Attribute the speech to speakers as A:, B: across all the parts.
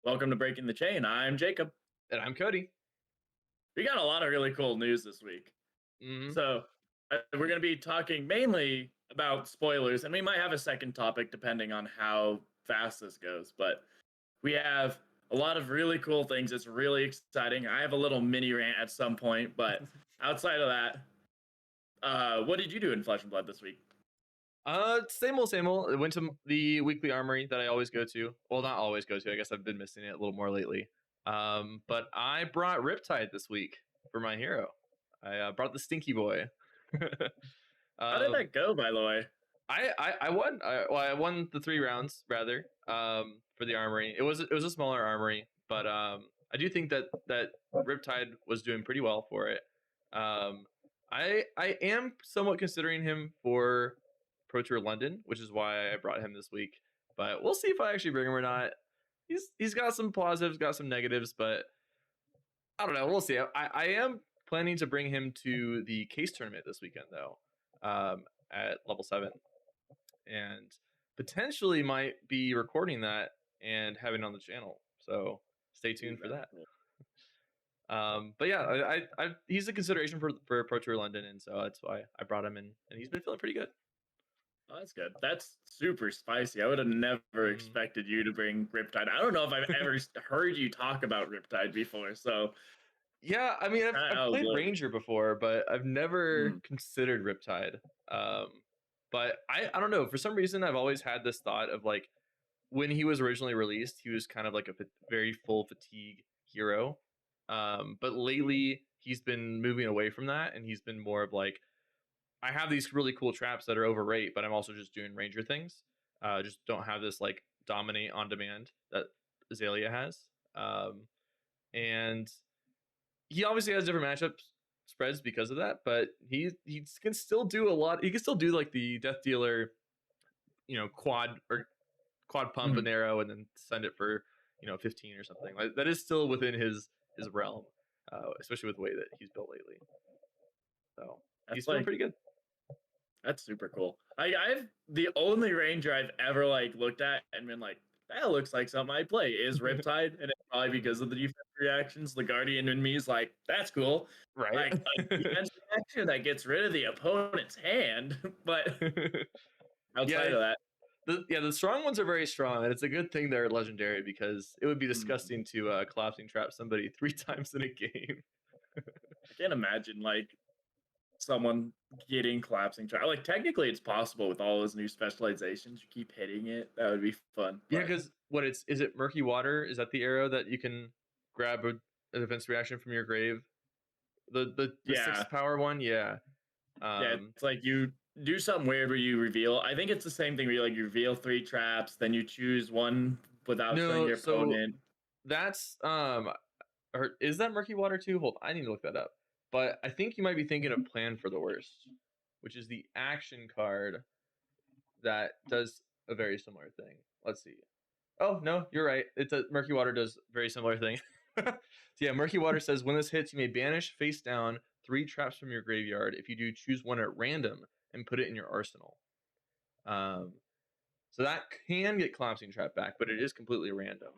A: Welcome to Breaking the Chain. I'm Jacob.
B: And I'm Cody.
A: We got a lot of really cool news this week.
B: Mm-hmm.
A: So, we're going to be talking mainly about spoilers, and we might have a second topic depending on how fast this goes. But we have a lot of really cool things. It's really exciting. I have a little mini rant at some point, but outside of that, what did you do in Flesh and Blood this week?
B: Same old, same old. I went to the weekly armory that I always go to. Well, not always go to. I guess I've been missing it a little more lately. But I brought Riptide this week for my hero. I brought the Stinky Boy.
A: How did that go, by the way?
B: I won. I won the 3 rounds rather. For the armory. It was a smaller armory, but I do think that Riptide was doing pretty well for it. I am somewhat considering him for Pro Tour London, which is why I brought him this week. But we'll see if I actually bring him or not. He's got some positives, got some negatives, but I don't know. We'll see. I am planning to bring him to the case tournament this weekend though, at level 7, and potentially might be recording that and having it on the channel. So stay tuned for that. But yeah, he's a consideration for Pro Tour London, and so that's why I brought him in, and he's been feeling pretty good.
A: Oh, that's good. That's super spicy. I would have never expected you to bring Riptide. I don't know if I've ever heard you talk about Riptide before. So,
B: yeah, I mean, I've played Ranger before, but I've never considered Riptide. But I don't know. For some reason, I've always had this thought of like when he was originally released, he was kind of like a very full fatigue hero. But lately, he's been moving away from that, and he's been more of like, I have these really cool traps that are overrate, but I'm also just doing Ranger things. Just don't have this like dominate on demand that Azalea has. And he obviously has different matchup spreads because of that, but he can still do a lot. He can still do like the Death Dealer, quad pump an arrow and then send it for 15 or something. Like that is still within his realm, especially with the way that he's built lately. So he's feeling pretty good.
A: That's super cool. I've the only Ranger I've ever like looked at and been like, that looks like something I'd play is Riptide, and it's probably because of the defense reactions. The Guardian in me is like, that's cool,
B: right?
A: Like a defense reaction that gets rid of the opponent's hand, but outside of that.
B: The strong ones are very strong, and it's a good thing they're legendary because it would be disgusting to collapsing trap somebody 3 times in a game.
A: I can't imagine like someone getting collapsing trap. Like technically it's possible with all those new specializations. You keep hitting it. That would be fun.
B: Yeah, because is it Murky Water? Is that the arrow that you can grab a defense reaction from your grave? The 6th power one? Yeah.
A: Yeah, it's like you do something weird where you reveal. I think it's the same thing where you reveal 3 traps, then you choose one without showing your opponent.
B: That's or is that Murky Water too? Hold on, I need to look that up. But I think you might be thinking of Plan for the Worst, which is the action card that does a very similar thing. Let's see. Oh, no, you're right. It's a Murky Water does a very similar thing. So yeah, Murky Water says when this hits, you may banish face down 3 traps from your graveyard. If you do, choose one at random and put it in your arsenal. So that can get Collapsing Trap back, but it is completely random.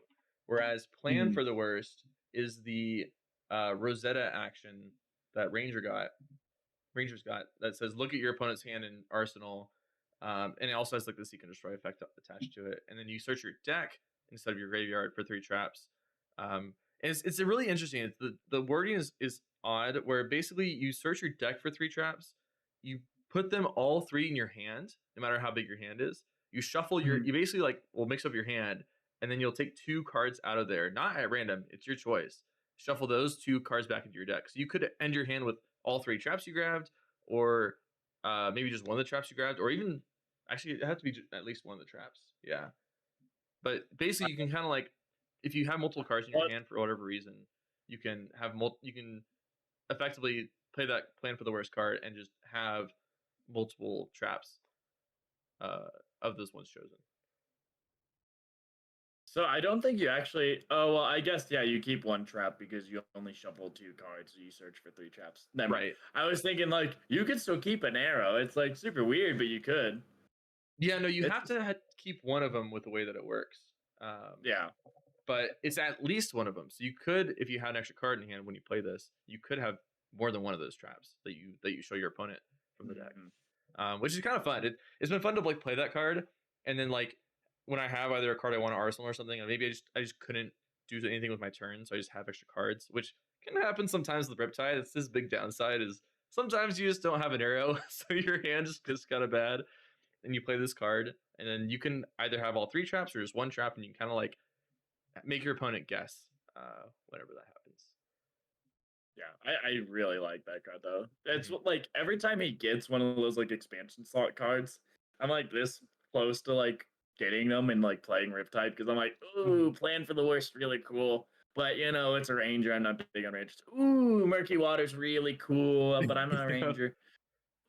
B: Whereas Plan for the Worst is the Rosetta action that Rangers got that says look at your opponent's hand and arsenal, and it also has like the Seek and Destroy effect attached to it, and then you search your deck instead of your graveyard for 3 traps. And it's really interesting. The wording is odd, where basically you search your deck for 3 traps, you put them all 3 in your hand, no matter how big your hand is. You shuffle you basically mix up your hand, and then you'll take 2 cards out of there, not at random. It's your choice. Shuffle those 2 cards back into your deck. So you could end your hand with all 3 traps you grabbed, or maybe just one of the traps you grabbed, or even actually it has to be at least one of the traps. Yeah, but basically you can kind of like, if you have multiple cards in your hand for whatever reason, you can have you can effectively play that Plan for the Worst card and just have multiple traps of those ones chosen.
A: So I don't think you actually. Oh well, I guess you keep 1 trap because you only shuffle 2 cards, so you search for 3 traps. Right. I was thinking like you could still keep an arrow. It's like super weird, but you could.
B: Yeah, no, you have to keep one of them with the way that it works.
A: Yeah.
B: but it's at least one of them. So you could, if you had an extra card in hand when you play this, you could have more than one of those traps that you show your opponent from the deck, which is kind of fun. It's been fun to like play that card, and then like when I have either a card I want to arsenal or something, and maybe I just couldn't do anything with my turn, so I just have extra cards, which can happen sometimes with Riptide. It's this big downside is sometimes you just don't have an arrow, so your hand just gets kind of bad, and you play this card, and then you can either have all 3 traps or just 1 trap, and you can kind of like make your opponent guess whenever that happens.
A: Yeah, I really like that card though. It's like every time he gets one of those like expansion slot cards, I'm like this close to like getting them and like playing Riptide because I'm like, ooh, plan for the worst, really cool. But you know, it's a ranger. I'm not big on rangers. Ooh, murky water's really cool, but I'm not a ranger.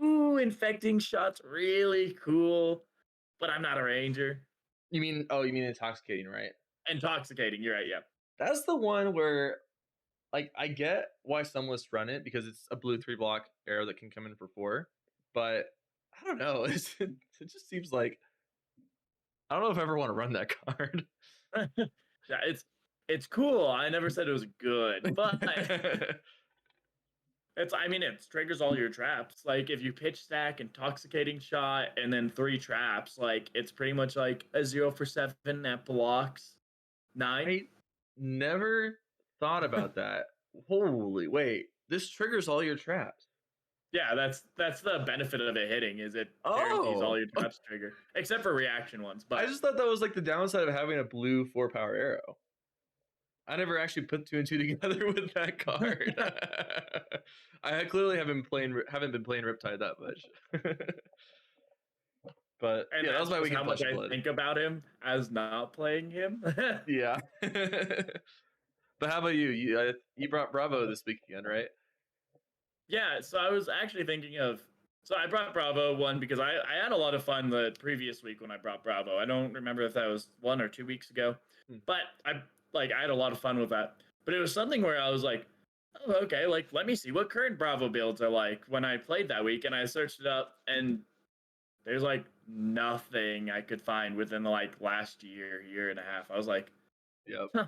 A: Ooh, infecting shots really cool, but I'm not a ranger.
B: You mean intoxicating, right?
A: Intoxicating, you're right, yeah.
B: That's the one where like I get why some lists run it because it's a blue 3 block arrow that can come in for 4, but I don't know. It just seems like I don't know if I ever want to run that card.
A: Yeah, it's cool. I never said it was good, but I mean it triggers all your traps. Like if you pitch stack intoxicating shot and then 3 traps, like it's pretty much like a 0 for 7 that blocks 9.
B: I never thought about that. Holy wait, this triggers all your traps.
A: Yeah, that's the benefit of it hitting is it guarantees all your traps trigger, except for reaction ones. But
B: I just thought that was like the downside of having a blue 4 power arrow. I never actually put 2 and 2 together with that card. I clearly haven't been playing Riptide that much. But
A: and
B: yeah, that was why we
A: how
B: get
A: much
B: Flesh and
A: I
B: Blood.
A: think about him as not playing him.
B: Yeah. But how about you? You brought Bravo this week again, right?
A: Yeah, so I was actually thinking of. So I brought Bravo one because I had a lot of fun the previous week when I brought Bravo. I don't remember if that was 1 or 2 weeks ago, but I had a lot of fun with that. But it was something where I was like, oh, okay, like let me see what current Bravo builds are like when I played that week, and I searched it up, and there's like nothing I could find within the like last year and a half. I was like,
B: yep.
A: huh,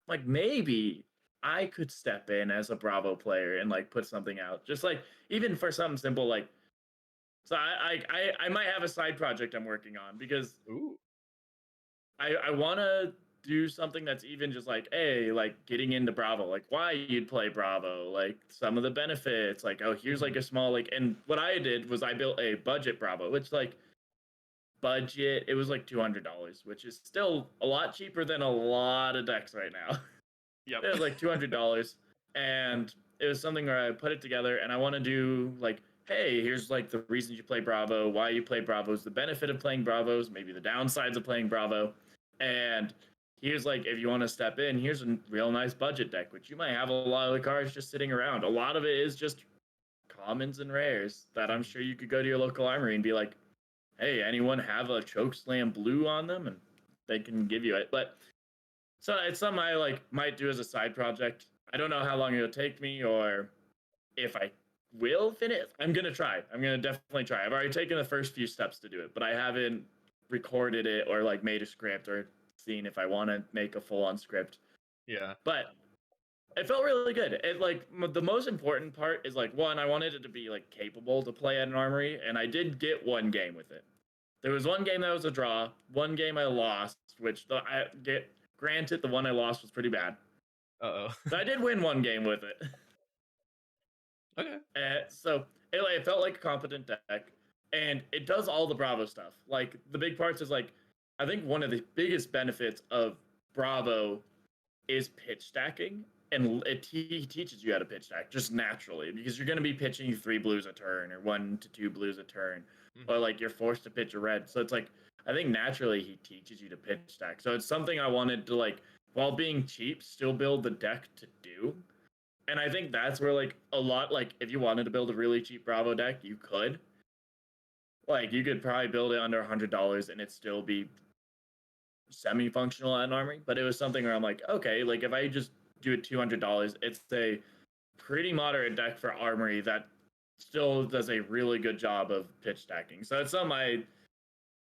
A: like maybe I could step in as a Bravo player and like put something out, just like even for something simple like. So I might have a side project I'm working on because I want to do something that's even just like, hey, like getting into Bravo, like why you'd play Bravo, like some of the benefits, like oh here's like a small like, and what I did was I built a budget Bravo, which like budget it was like $200, which is still a lot cheaper than a lot of decks right now.
B: Yep.
A: It was like $200, and it was something where I put it together, and I want to do like, hey, here's like the reasons you play Bravo, why you play Bravos, the benefit of playing Bravos, maybe the downsides of playing Bravo, and here's like if you want to step in, here's a real nice budget deck, which you might have a lot of the cards just sitting around. A lot of it is just commons and rares that I'm sure you could go to your local armory and be like, hey, anyone have a Chokeslam blue on them, and they can give you it, but. So it's something I like might do as a side project. I don't know how long it'll take me or if I will finish. I'm gonna try. I'm gonna definitely try. I've already taken the first few steps to do it, but I haven't recorded it or like made a script or seen if I want to make a full-on script.
B: Yeah.
A: But it felt really good. It like the most important part is like one, I wanted it to be like capable to play at an armory, and I did get 1 game with it. There was 1 game that was a draw. 1 game I lost, which I get. Granted, the one I lost was pretty bad. But I did win 1 game with it.
B: Okay.
A: So it felt like a competent deck, and it does all the Bravo stuff. Like the big parts is like, I think one of the biggest benefits of Bravo is pitch stacking, and it teaches you how to pitch stack just naturally because you're going to be pitching 3 blues a turn or 1 to 2 blues a turn, or like you're forced to pitch a red. So it's like I think naturally he teaches you to pitch stack. So it's something I wanted to like, while being cheap, still build the deck to do. And I think that's where like a lot, like if you wanted to build a really cheap Bravo deck, you could. Like you could probably build it under $100 and it still be semi-functional at an armory. But it was something where I'm like, okay, like if I just do it $200, it's a pretty moderate deck for armory that still does a really good job of pitch stacking. So it's something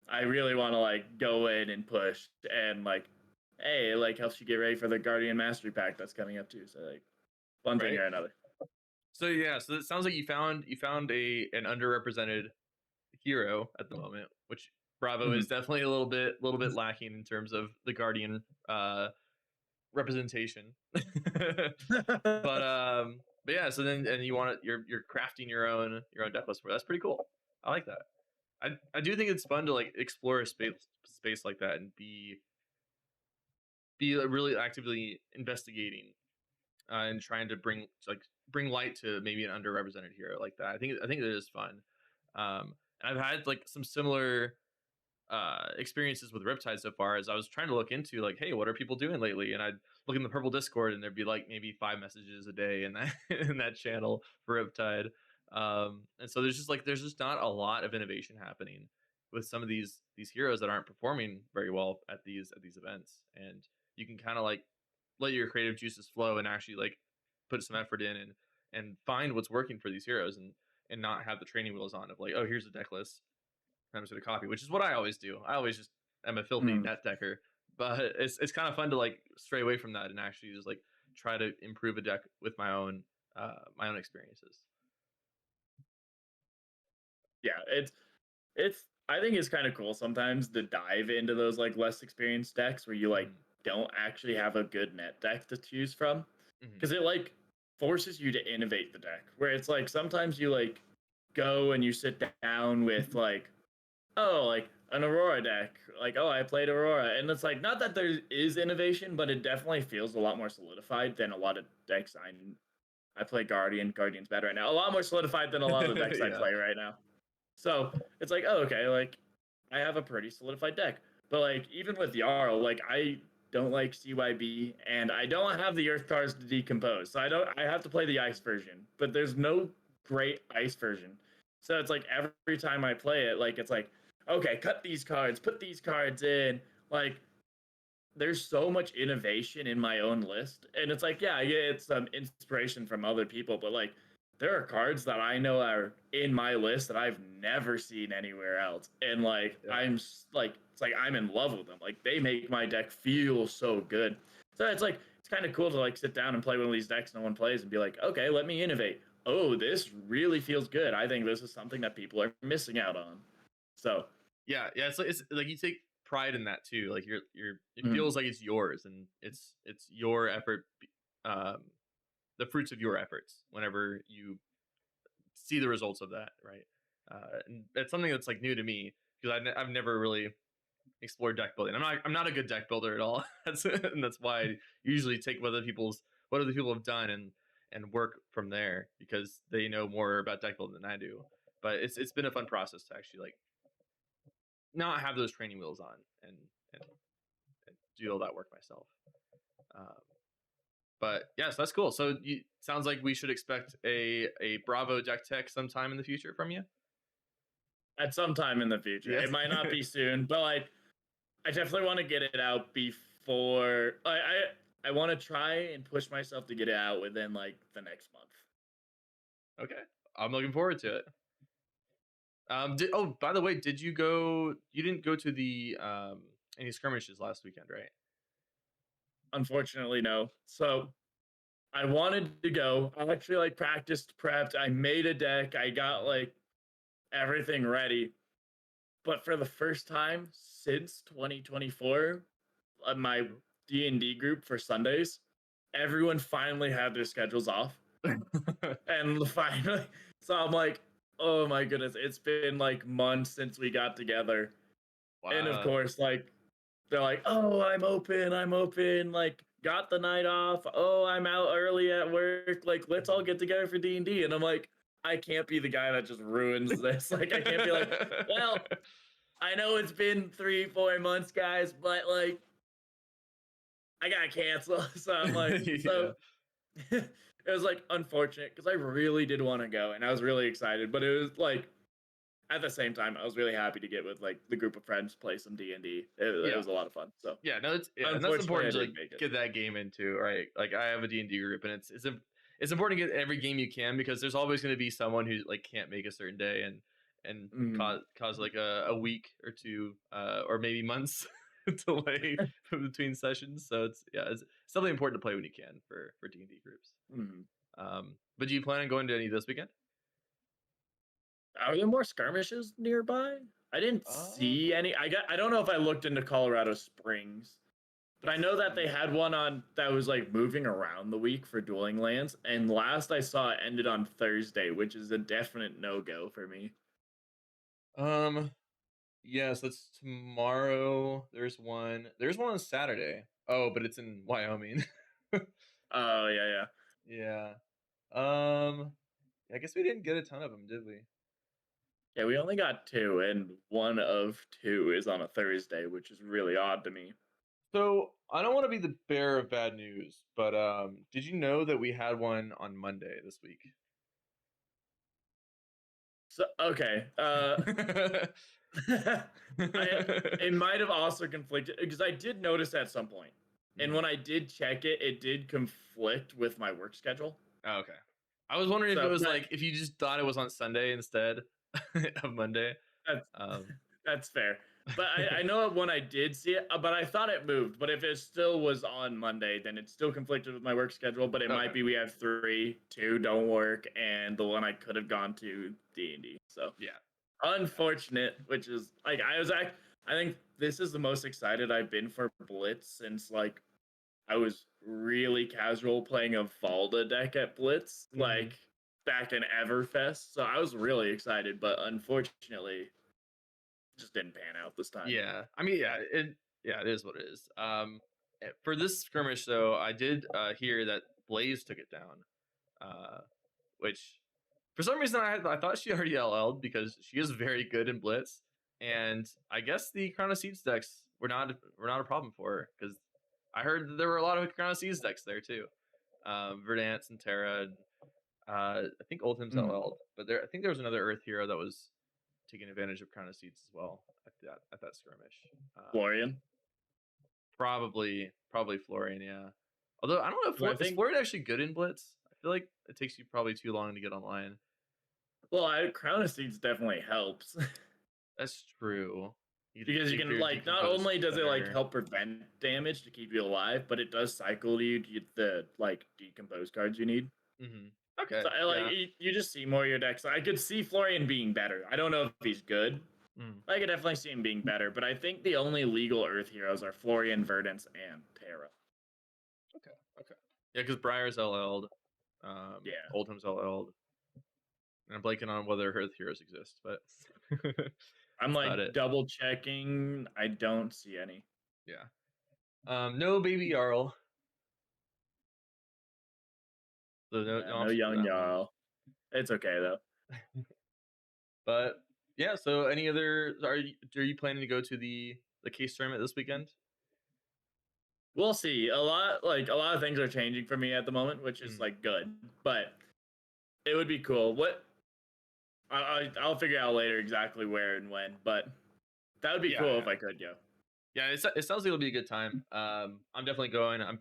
A: I really want to like go in and push and like hey, it like helps you get ready for the Guardian Mastery Pack that's coming up too. So like one thing
B: Right.
A: or another.
B: So yeah, so it sounds like you found an underrepresented hero at the moment, which Bravo is
A: Mhm.
B: definitely a little bit lacking in terms of the Guardian representation. But yeah, so then and you want to you're crafting your own deck list for it. That's pretty cool. I like that. I do think it's fun to like explore a space like that and be like, really actively investigating and trying to bring light to maybe an underrepresented hero like that. I think it is fun. And I've had like some similar experiences with Riptide so far as I was trying to look into like, hey, what are people doing lately? And I'd look in the purple Discord and there'd be like maybe 5 messages a day in that in that channel for Riptide. And so there's just not a lot of innovation happening with some of these heroes that aren't performing very well at these events. And you can kind of like let your creative juices flow and actually like put some effort in and find what's working for these heroes and not have the training wheels on of like, oh, here's a deck list. I'm just gonna copy, which is what I always do. I always just am a filthy
A: Mm.
B: net decker, but it's kind of fun to like stray away from that and actually just like try to improve a deck with my own experiences.
A: Yeah, it's I think it's kind of cool sometimes to dive into those like less experienced decks where you like
B: Mm-hmm.
A: don't actually have a good net deck to choose from
B: Mm-hmm.
A: because it like forces you to innovate the deck where it's like sometimes you like go and you sit down with like like an Aurora deck like I played Aurora and it's like not that there is innovation but it definitely feels a lot more solidified than a lot of decks I play Guardian's better right now a lot more solidified than a lot of the decks I
B: Yeah.
A: play right now so it's like, oh, okay, like I have a pretty solidified deck. But like even with Jarl, like I don't like CYB and I don't have the Earth cards to decompose. So I have to play the ice version. But there's no great ice version. So it's like every time I play it, like it's like, okay, cut these cards, put these cards in. Like there's so much innovation in my own list and it's like yeah I get some inspiration from other people but like there are cards that I know are in my list that I've never seen anywhere else and like
B: Yeah.
A: like it's like I'm in love with them like they make my deck feel so good so it's like it's kind of cool to like sit down and play one of these decks no one plays and be like okay let me innovate oh this really feels good I think this is something that people are missing out on so
B: Yeah. It's like you take pride in that too. Like it
A: mhm.
B: feels like it's yours and it's your effort, um, the fruits of your efforts whenever you see the results of that, right? And that's something that's like new to me because I've never really explored deck building. I'm not a good deck builder at all. That's why I usually take what other people have done and work from there because they know more about deck building than I do. But it's been a fun process to actually like not have those training wheels on and, and do all that work myself. Um, but yes, that's cool. So sounds like we should expect a Bravo deck tech sometime in the future from you.
A: At some time in the future. It
B: Yes.
A: might not be soon, but like I definitely want to get it out before I want to try and push myself to get it out within like the next month.
B: Okay. I'm looking forward to it. By the way, did you go? You didn't go to the any skirmishes last weekend, right?
A: Unfortunately, no. So I wanted to go. I actually like practiced, prepped. I made a deck. I got like everything ready. But for the first time since 2024, my D&D group for Sundays, everyone finally had their schedules off. And finally, so I'm like, oh my goodness, it's been like months since we got together. And of
B: Wow.
A: course, like, they're like, oh, I'm open, like, got the night off. Oh, I'm out early at work. Like, let's all get together for D&D. And I'm like, I can't be the guy that just ruins this. Like, I can't be like, well, I know it's been 3, 4 months, guys, but like, I gotta cancel. So I'm like,
B: Yeah.
A: so it was like unfortunate because I really did want to go and I was really excited, but it was like at the same time I was really happy to get with like the group of friends play some D&D. It
B: Yeah.
A: was a lot of fun. So
B: Yeah. No, and that's
A: unfortunately I
B: important to like
A: didn't make it.
B: get that game into, right? Like I have a D&D group, and it's important to get every game you can because there's always going to be someone who like can't make a certain day and
A: Mm,
B: cause like a week or two or maybe months delay between sessions. So it's something important to play when you can for D&D groups.
A: Mhm.
B: But do you plan on going to any this weekend?
A: Are there more skirmishes nearby? I didn't see
B: Uh,
A: any. I don't know if I looked into Colorado Springs, but I
B: let's
A: know that they
B: see.
A: had one on that was like moving around the week for dueling lands, and last I saw it ended on Thursday, which is a definite no go for me.
B: Um, yes, that's tomorrow. There's one on Saturday. Oh, but it's in Wyoming.
A: Oh yeah, yeah.
B: Yeah. Um, I guess we didn't get a ton of them, did we?
A: Yeah, we only got two, and one of two is on a Thursday, which is really odd to me.
B: So I don't want to be the bearer of bad news, but did you know that we had one on Monday this week?
A: So okay, I it might have also conflicted because I did notice at some point, and
B: Mhm.
A: when I did check it, it did conflict with my work schedule.
B: Oh, okay. I was wondering if it
A: So
B: was like if you just thought it was on Sunday instead of Monday.
A: that's
B: Um,
A: that's fair. But I know when I did see it, but I thought it moved. But if it still was on Monday, then it still conflicted with my work schedule. But it might
B: okay.
A: be we have three, two don't work, and the one I could have gone to D&D. So
B: Yeah.
A: unfortunate, which is like I think this is the most excited I've been for Blitz since like I was really casual playing a Valda deck at Blitz,
B: Hmm.
A: like back in Everfest. So I was really excited, but unfortunately, just didn't pan out this time.
B: Yeah. I mean, it is what it is. For this skirmish though, I did hear that Blaze took it down. Uh, which for some reason I thought she already LL'd because she is very good in Blitz, and I guess the Crown of Seeds decks were not a problem for her because I heard that there were a lot of Crown of Seeds decks there too. Verdance and Terra. And, I think Oldham's
A: Mm.
B: LL'd, but I think there was another Earth hero that was taking advantage of Crown of Seeds as well at that skirmish.
A: Florian.
B: Probably Florian, yeah. Although I don't know if
A: I
B: Is
A: think,
B: Florian actually good in Blitz? I feel like it takes you probably too long to get online.
A: well, Crown of Seeds definitely helps
B: That's true. You
A: because you
B: take
A: can
B: your
A: like not
B: decompose
A: only does it like
B: better.
A: help prevent damage to keep you alive, but it does cycle you to get the like decompose cards you need.
B: Hmm. Okay,
A: So I like
B: yeah.
A: you just see more of your decks. I could see Florian being better. I don't know if he's good.
B: Mm.
A: I could definitely see him being better, but I think the only legal Earth heroes are Florian, Verdance, and Terra.
B: Okay, okay. Yeah, because Briar's LL'd,
A: Yeah,
B: Oldham's LL'd, and I'm blanking on whether Earth Heroes exist, but
A: I'm
B: that's about
A: like
B: it.
A: double checking. I don't see any.
B: Yeah. No baby Jarl, so no
A: No
B: option for
A: young
B: that one.
A: Jarl. It's okay though.
B: But yeah, so any other are you planning to go to the case tournament this weekend?
A: We'll see. A lot of things are changing for me at the moment, which is
B: Mm.
A: like good. But it would be cool. I'll figure out later exactly where and when. But that would be
B: Yeah,
A: cool if
B: yeah.
A: I could go.
B: Yeah, it sounds like it'll be a good time. I'm definitely going. I'm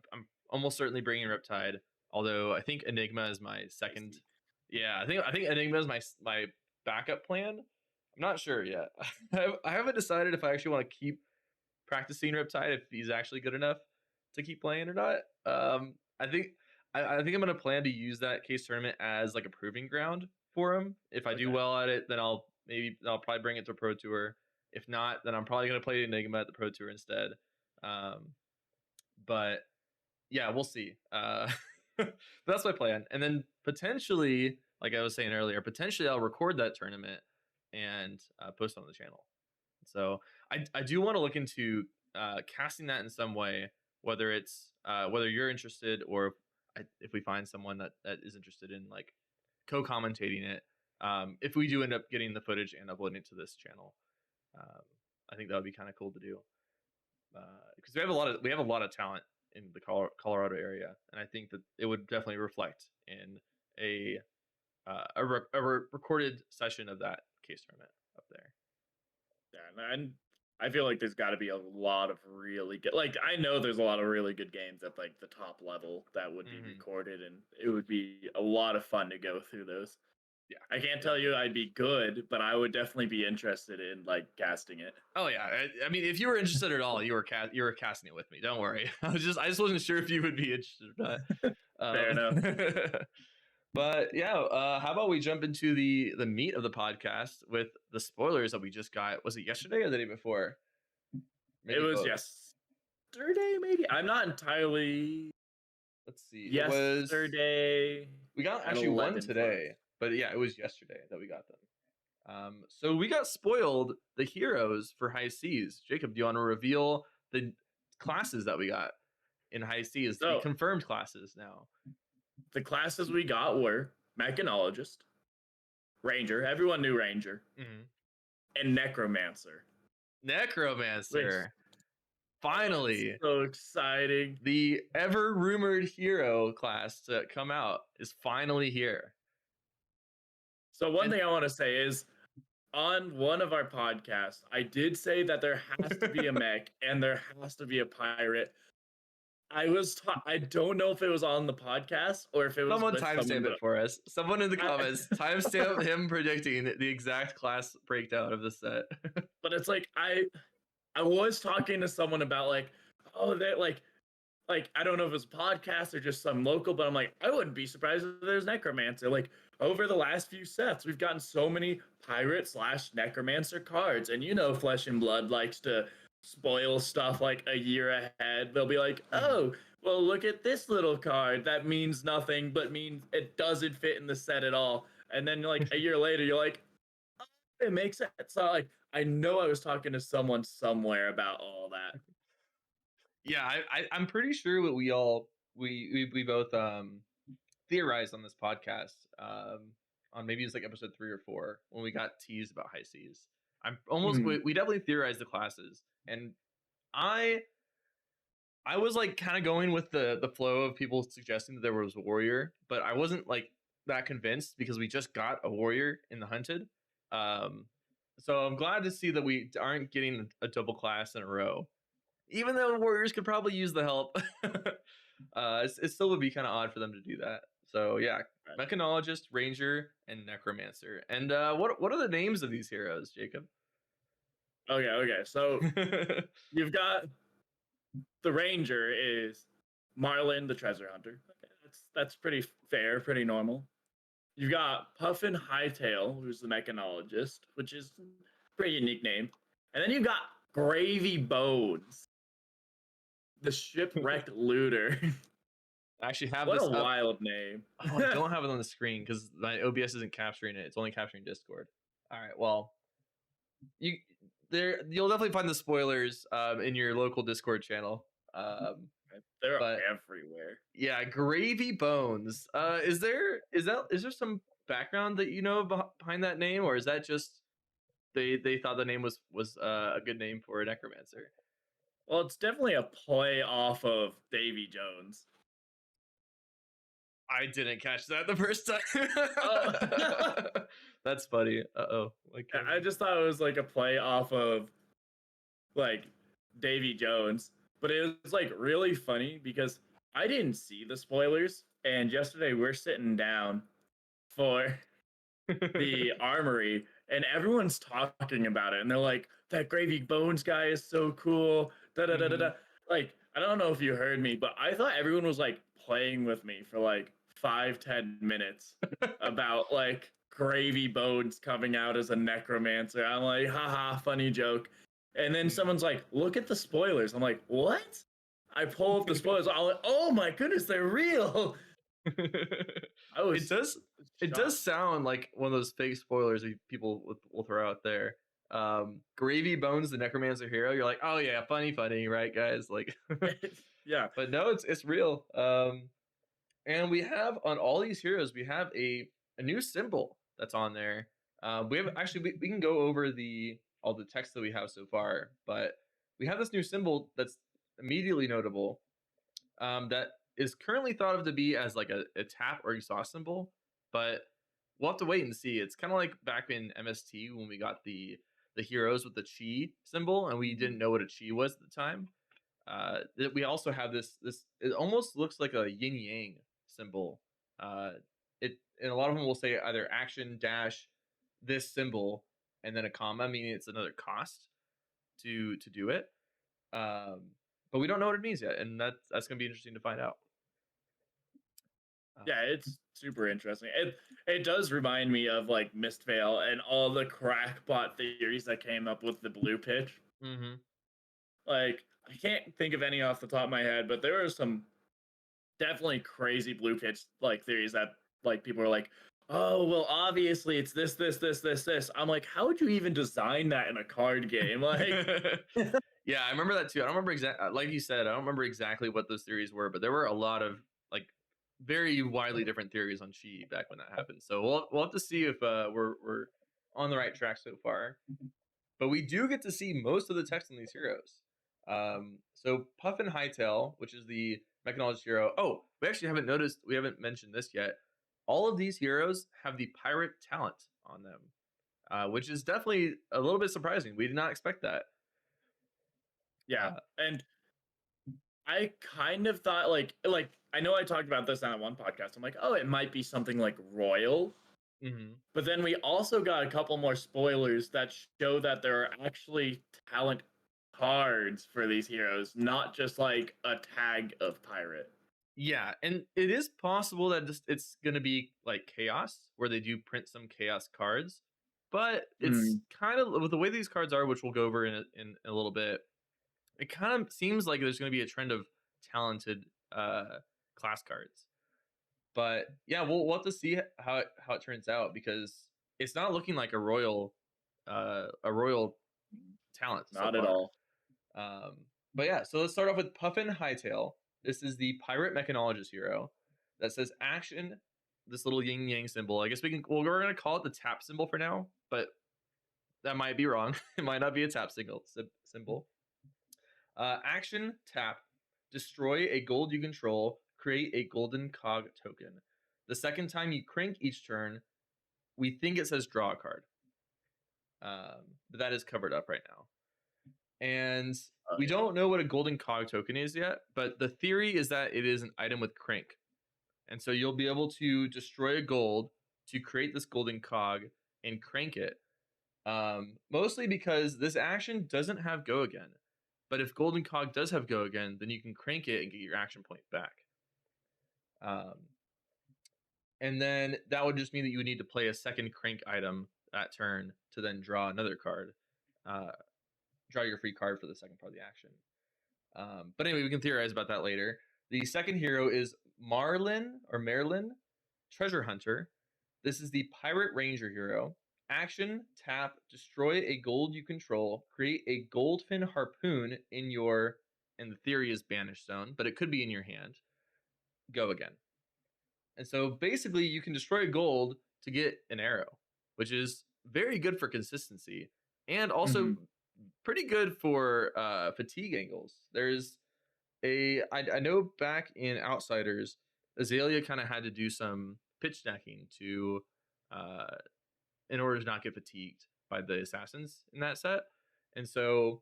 B: almost certainly bringing Riptide. Although I think Enigma is my second.
A: Tasty.
B: Yeah, I think Enigma is my backup plan. I'm not sure yet. I haven't decided if I actually want to keep practicing Riptide if he's actually good enough to keep playing or not. I think I'm gonna plan to use that case tournament as like a proving ground for him. If I do
A: Okay.
B: well at it, then I'll probably bring it to Pro Tour. If not, then I'm probably gonna play Enigma at the Pro Tour instead. Um, but yeah, we'll see. But that's my plan. And then potentially, like I was saying earlier, potentially I'll record that tournament and post it on the channel. So I do want to look into casting that in some way, whether it's whether you're interested or if we find someone that is interested in like co-commentating it. If we do end up getting the footage and uploading it to this channel, um, I think that would be kind of cool to do because we have a lot of talent in the Colorado area, and I think that it would definitely reflect in a recorded session of that case tournament up there.
A: Yeah, and I feel like there's got to be a lot of really good. Like I know there's a lot of really good games at like the top level that would be
B: Hmm.
A: recorded, and it would be a lot of fun to go through those.
B: Yeah.
A: I can't tell you I'd be good, but I would definitely be interested in like casting it.
B: Oh yeah, I mean, if you were interested at all, you were casting it with me. Don't worry. I just wasn't sure if you would be interested or
A: Fair
B: not.
A: enough.
B: But yeah, how about we jump into the meat of the podcast with the spoilers that we just got? Was it yesterday or the day before?
A: It
B: Maybe
A: was
B: both.
A: yesterday, maybe. I'm not entirely.
B: Let's see. It was
A: Yesterday
B: we got
A: at
B: actually one
A: 11 plus.
B: today, but yeah, it was yesterday that we got them. So we got spoiled the heroes for High Seas. Jacob, do you want to reveal the classes that we got in High Seas? The
A: So
B: confirmed classes now.
A: the classes we got were mechanologist, ranger. Everyone knew ranger, and necromancer.
B: Necromancer. Finally,
A: so exciting.
B: the ever rumored hero class to come out is finally here.
A: So one thing I want to say is on one of our podcasts, I did say that there has to be a mech and there has to be a pirate. I don't know if it was on the podcast or if it was
B: Someone timestamp it for us. Someone in the comments timestamp him predicting the exact class breakdown of the set.
A: But it's like I was talking to someone about like, oh, they like I don't know if it's a podcast or just some local, but I'm like, I wouldn't be surprised if there's necromancer. Like over the last few sets, we've gotten so many pirate / necromancer cards, and you know, Flesh and Blood likes to spoil stuff like a year ahead. They'll be like, oh, well, look at this little card that means nothing, but means it doesn't fit in the set at all. And then like a year later, you're like, oh, it makes sense. So like, I know I was talking to someone somewhere about all that.
B: Yeah, I'm pretty sure what we both theorized on this podcast on maybe it's like episode 3 or 4 when we got teased about High Seas. I'm almost we definitely theorized the classes, and I was like kind of going with the flow of people suggesting that there was a warrior, but I wasn't like that convinced because we just got a warrior in the hunted. So I'm glad to see that we aren't getting a double class in a row, even though warriors could probably use the help. It still would be kind of odd for them to do that. So yeah, mechanologist, ranger, and necromancer. And what are the names of these heroes, Jacob?
A: Okay. So you've got the ranger is Marlin the treasure hunter. Okay, that's pretty fair, pretty normal. You've got Puffin Hightail, who's the mechanologist, which is a pretty unique name. And then you've got Gravy Bones, the shipwrecked looter.
B: I actually have
A: what
B: this
A: a wild name.
B: Oh, I don't have it on the screen because my OBS isn't capturing it. It's only capturing Discord. All right, well, you'll definitely find the spoilers in your local Discord channel.
A: They're everywhere.
B: Yeah, Gravy Bones. Is there some background that you know behind that name, or is that just they thought the name was a good name for a necromancer?
A: Well, it's definitely a play off of Davy Jones.
B: I didn't catch that the first time. Oh. That's funny. Uh-oh.
A: I just thought it was like a play off of like Davy Jones, but it was like really funny because I didn't see the spoilers, and yesterday we're sitting down for the armory and everyone's talking about it, and they're like, that Gravy Bones guy is so cool. Like, I don't know if you heard me, but I thought everyone was like playing with me for like 5-10 minutes about like Gravy Bones coming out as a necromancer. I'm like, haha, funny joke. And then someone's like, look at the spoilers. I'm like, what? I pull up the spoilers. I'm like, oh my goodness, they're real.
B: It does sound like one of those fake spoilers that people will throw out there. Gravy Bones, the necromancer hero. You're like, oh yeah, funny, right, guys? Like,
A: yeah.
B: But no, it's real. And we have on all these heroes, we have a new symbol that's on there. We have actually we can go over all the text that we have so far, but we have this new symbol that's immediately notable. That is currently thought of to be as like a tap or exhaust symbol, but we'll have to wait and see. It's kind of like back in MST when we got the heroes with the chi symbol, and we didn't know what a chi was at the time. We also have this. It almost looks like a yin yang symbol and a lot of them will say either action dash this symbol and then a comma, meaning it's another cost to do it. But we don't know what it means yet, and that's gonna be interesting to find out.
A: Yeah, it's super interesting. It does remind me of like Mistveil and all the crackpot theories that came up with the blue pitch.
B: Mm-hmm.
A: Like I can't think of any off the top of my head, but there are some definitely crazy blue pitch like theories that like people are like, oh well, obviously it's this. I'm like, how would you even design that in a card game? Like,
B: Yeah, I remember that too. I don't remember exactly, like you said, I don't remember exactly what those theories were, but there were a lot of like very widely different theories on Chi back when that happened. So we'll have to see if we're on the right track so far. But we do get to see most of the text in these heroes. So Puffin Hightail, which is the mechanologist hero. Oh, we haven't mentioned this yet. All of these heroes have the pirate talent on them, which is definitely a little bit surprising. We did not expect that.
A: yeah,
B: Uh,
A: and I kind of thought like I know I talked about this on one podcast. I'm like, oh, it might be something like royal.
B: mhm.
A: But then we also got a couple more spoilers that show that there are actually talent cards for these heroes, not just like a tag of pirate.
B: Yeah, and it is possible that it's going to be like chaos, where they do print some chaos cards, but it's
A: Mm,
B: kind of with the way these cards are, which we'll go over in a little bit. It kind of seems like there's going to be a trend of talented class cards, but yeah, we'll have to see how it turns out because it's not looking like a royal talent so
A: not at
B: far.
A: all.
B: Um, but yeah, so let's start off with Puffin Hightail. This is the pirate mechanologist hero that says action. This little yin yang symbol. I guess we're gonna call it the tap symbol for now, but that might be wrong. It might not be a tap symbol. Action tap. Destroy a gold you control. Create a golden cog token. The second time you crank each turn, we think it says draw a card. But that is covered up right now. And we
A: Yeah.
B: don't know what a golden cog token is yet, but the theory is that it is an item with crank. And so you'll be able to destroy a gold to create this golden cog and crank it. Mostly because this action doesn't have go again. But if golden cog does have go again, then you can crank it and get your action point back. And then that would just mean that you would need to play a second crank item that turn to then draw another card. Draw your free card for the second part of the action. But anyway, we can theorize about that later. The second hero is Merlin, Treasure Hunter. This is the Pirate Ranger hero. Action, tap, destroy a gold you control, create a goldfin harpoon and the theory is banished zone, but it could be in your hand. Go again. And so basically you can destroy gold to get an arrow, which is very good for consistency and also pretty good for fatigue angles. I know back in Outsiders, Azalea kind of had to do some pitch stacking to in order to not get fatigued by the assassins in that set. And so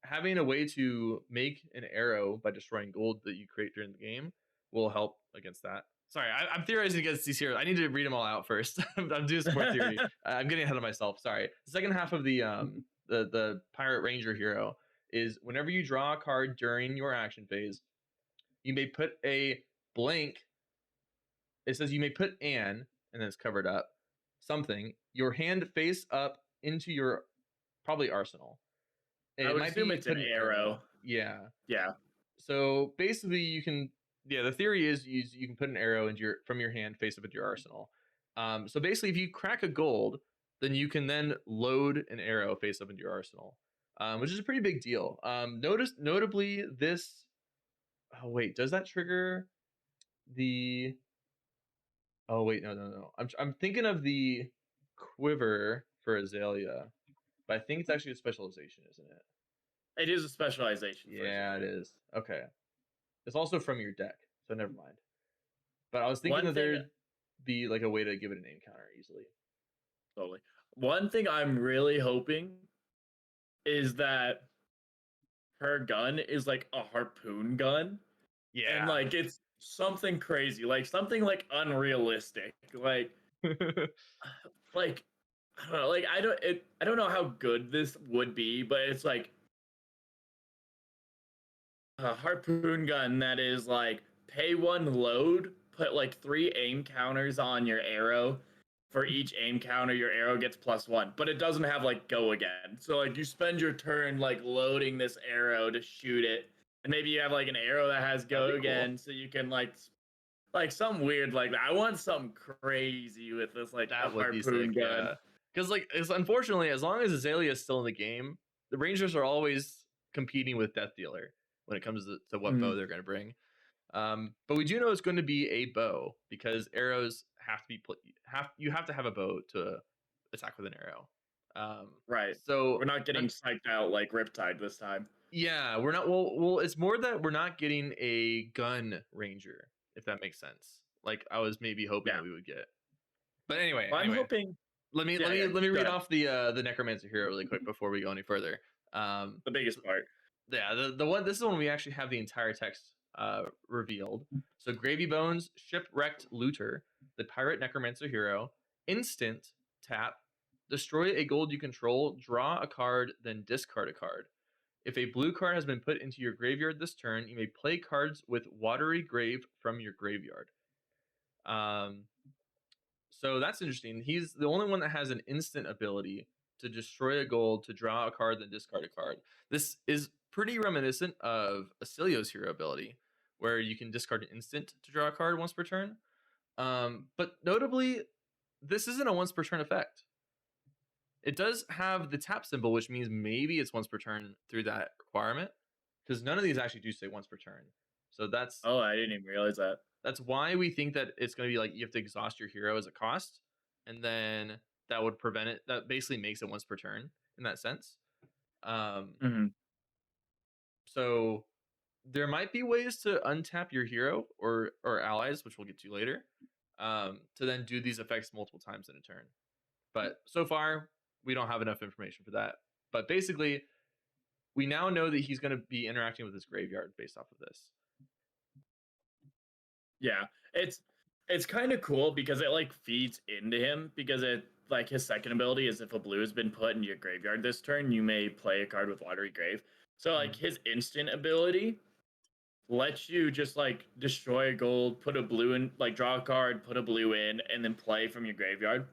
B: having a way to make an arrow by destroying gold that you create during the game will help against that. Sorry, I'm theorizing against these heroes. I need to read them all out first. I'm doing some more theory. I'm getting ahead of myself. Sorry. The second half of the Pirate Ranger hero is whenever you draw a card during your action phase, you may put a blank. It says you may put and then it's covered up something your hand face up into your probably arsenal.
A: I
B: It
A: would
B: might
A: assume
B: be
A: it's
B: put
A: an
B: an
A: arrow.
B: arrow. Yeah.
A: Yeah.
B: So basically, the theory is you can put an arrow from your hand face up into your arsenal. So basically, if you crack a gold, then you can then load an arrow face up into your arsenal, which is a pretty big deal. Notably, this. Oh wait, does that trigger the? Oh wait, no. I'm thinking of the quiver for Azalea, but I think it's actually a specialization, isn't it?
A: It is a specialization for
B: Yeah, it
A: Azalea.
B: is. Okay. It's also from your deck, so never mind. But I was thinking
A: One
B: that
A: thing
B: there'd be like a way to give it a name counter easily.
A: totally. One thing I'm really hoping is that her gun is like a harpoon gun. And
B: Yeah.
A: like something crazy, like something like unrealistic, like I don't know, like I don't know how good this would be, but it's like a harpoon gun that is like pay one load, put like 3 aim counters on your arrow. For each aim counter, your arrow gets +1, but it doesn't have like go again. So like you spend your turn like loading this arrow to shoot it, and maybe you have like an arrow that has
B: That'd
A: go
B: be cool.
A: again, so you can like some weird like that. I want something crazy with this like a
B: That would be sick,
A: harpoon gun.
B: yeah. Because like, it's unfortunately, as long as Azalea is still in the game, the Rangers are always competing with Death Dealer when it comes to what bow
A: Mm,
B: they're going to bring. But we do know it's going to be a bow because arrows have to be you have to have a bow to attack with an arrow. Um,
A: right.
B: so
A: We're not getting psyched out like Riptide this time.
B: yeah, we're not. Well, it's more that we're not getting a gun ranger, if that makes sense. Like I was maybe hoping
A: Yeah.
B: that we would get. But anyway,
A: Well, I'm hoping.
B: let me
A: Yeah,
B: let me
A: yeah.
B: let me
A: Go
B: read
A: ahead.
B: off the necromancer hero really quick before we go any further.
A: The biggest part.
B: Yeah, the one, this is when we actually have the entire text revealed. So Gravy Bones, Shipwrecked Looter, the Pirate Necromancer hero, instant tap, destroy a gold you control, draw a card, then discard a card. If a blue card has been put into your graveyard this turn, you may play cards with Watery Grave from your graveyard. Um, so that's interesting. He's the only one that has an instant ability to destroy a gold, to draw a card, then discard a card. This is pretty reminiscent of Acilio's hero ability, where you can discard an instant to draw a card once per turn. But notably, this isn't a once per turn effect. It does have the tap symbol, which means maybe it's once per turn through that requirement, because none of these actually do say once per turn. So
A: Oh, I didn't even realize that.
B: that's why we think that it's going to be like you have to exhaust your hero as a cost, and then that would prevent it. That basically makes it once per turn in that sense. Um,
A: Hmm.
B: so there might be ways to untap your hero or allies, which we'll get to later, to then do these effects multiple times in a turn. But so far, we don't have enough information for that. But basically, we now know that he's going to be interacting with his graveyard based off of this.
A: Yeah, it's kind of cool because it like feeds into him because it like his second ability is if a blue has been put in your graveyard this turn, you may play a card with Watery Grave. So like his instant ability lets you just like destroy a gold, put a blue in, like draw a card, put a blue in, and then play from your graveyard.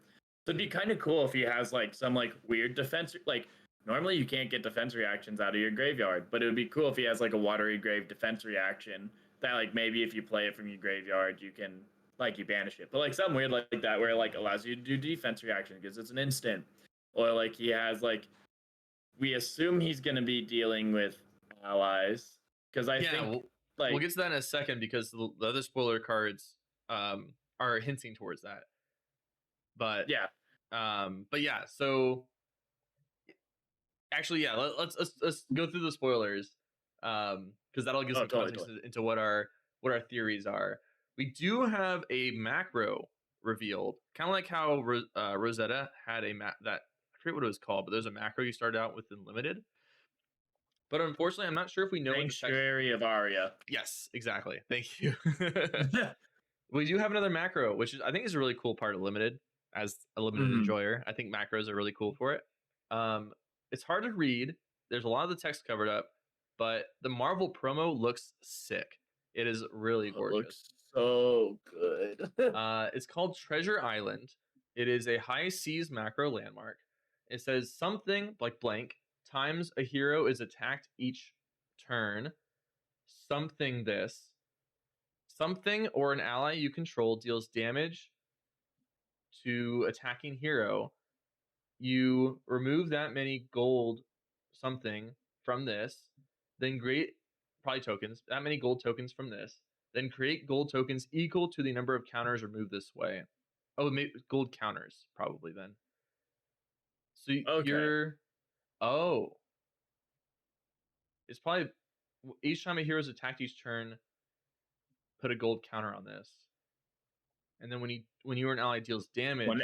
A: So it'd be kind of cool if he has like some like weird defense. Like normally you can't get defense reactions out of your graveyard, but it would be cool if he has like a Watery Grave defense reaction that like maybe if you play it from your graveyard, you can like you banish it. But like something weird like that where it like allows you to do defense reaction because it's an instant. Or like he has like we assume he's gonna be dealing with allies because I
B: Yeah,
A: think
B: we'll
A: like
B: get to that in a second because the other spoiler cards are hinting towards that. But
A: yeah.
B: but yeah, so actually, yeah, let's go through the spoilers, because that'll give
A: Oh,
B: some
A: totally,
B: context
A: totally.
B: into what our theories are. We do have a macro revealed, kind of like how Rosetta had a that I forget what it was called, but there's a macro you started out with in limited. But unfortunately, I'm not sure if we know what the text.
A: Sanctuary of Arya.
B: Yes, exactly. Thank you. We do have another macro, which is I think is a really cool part of limited. As a limited
A: Mhm.
B: enjoyer, I think macros are really cool for it. Um, it's hard to read. There's a lot of the text covered up, but the Marvel promo looks sick. It is really
A: Oh, it
B: gorgeous.
A: looks so good.
B: It's called Treasure Island. It is a high seas macro landmark. It says something like blank times a hero is attacked each turn. Something this. Something or an ally you control deals damage to attacking hero. You remove that many gold something from this, then create probably tokens, that many gold tokens from this, then create gold tokens equal to the number of counters removed this way. Oh, maybe gold counters probably then. So
A: Okay.
B: you're oh, it's probably each time a hero is attacked each turn, put a gold counter on this. And then when you or an ally deals
A: When
B: damage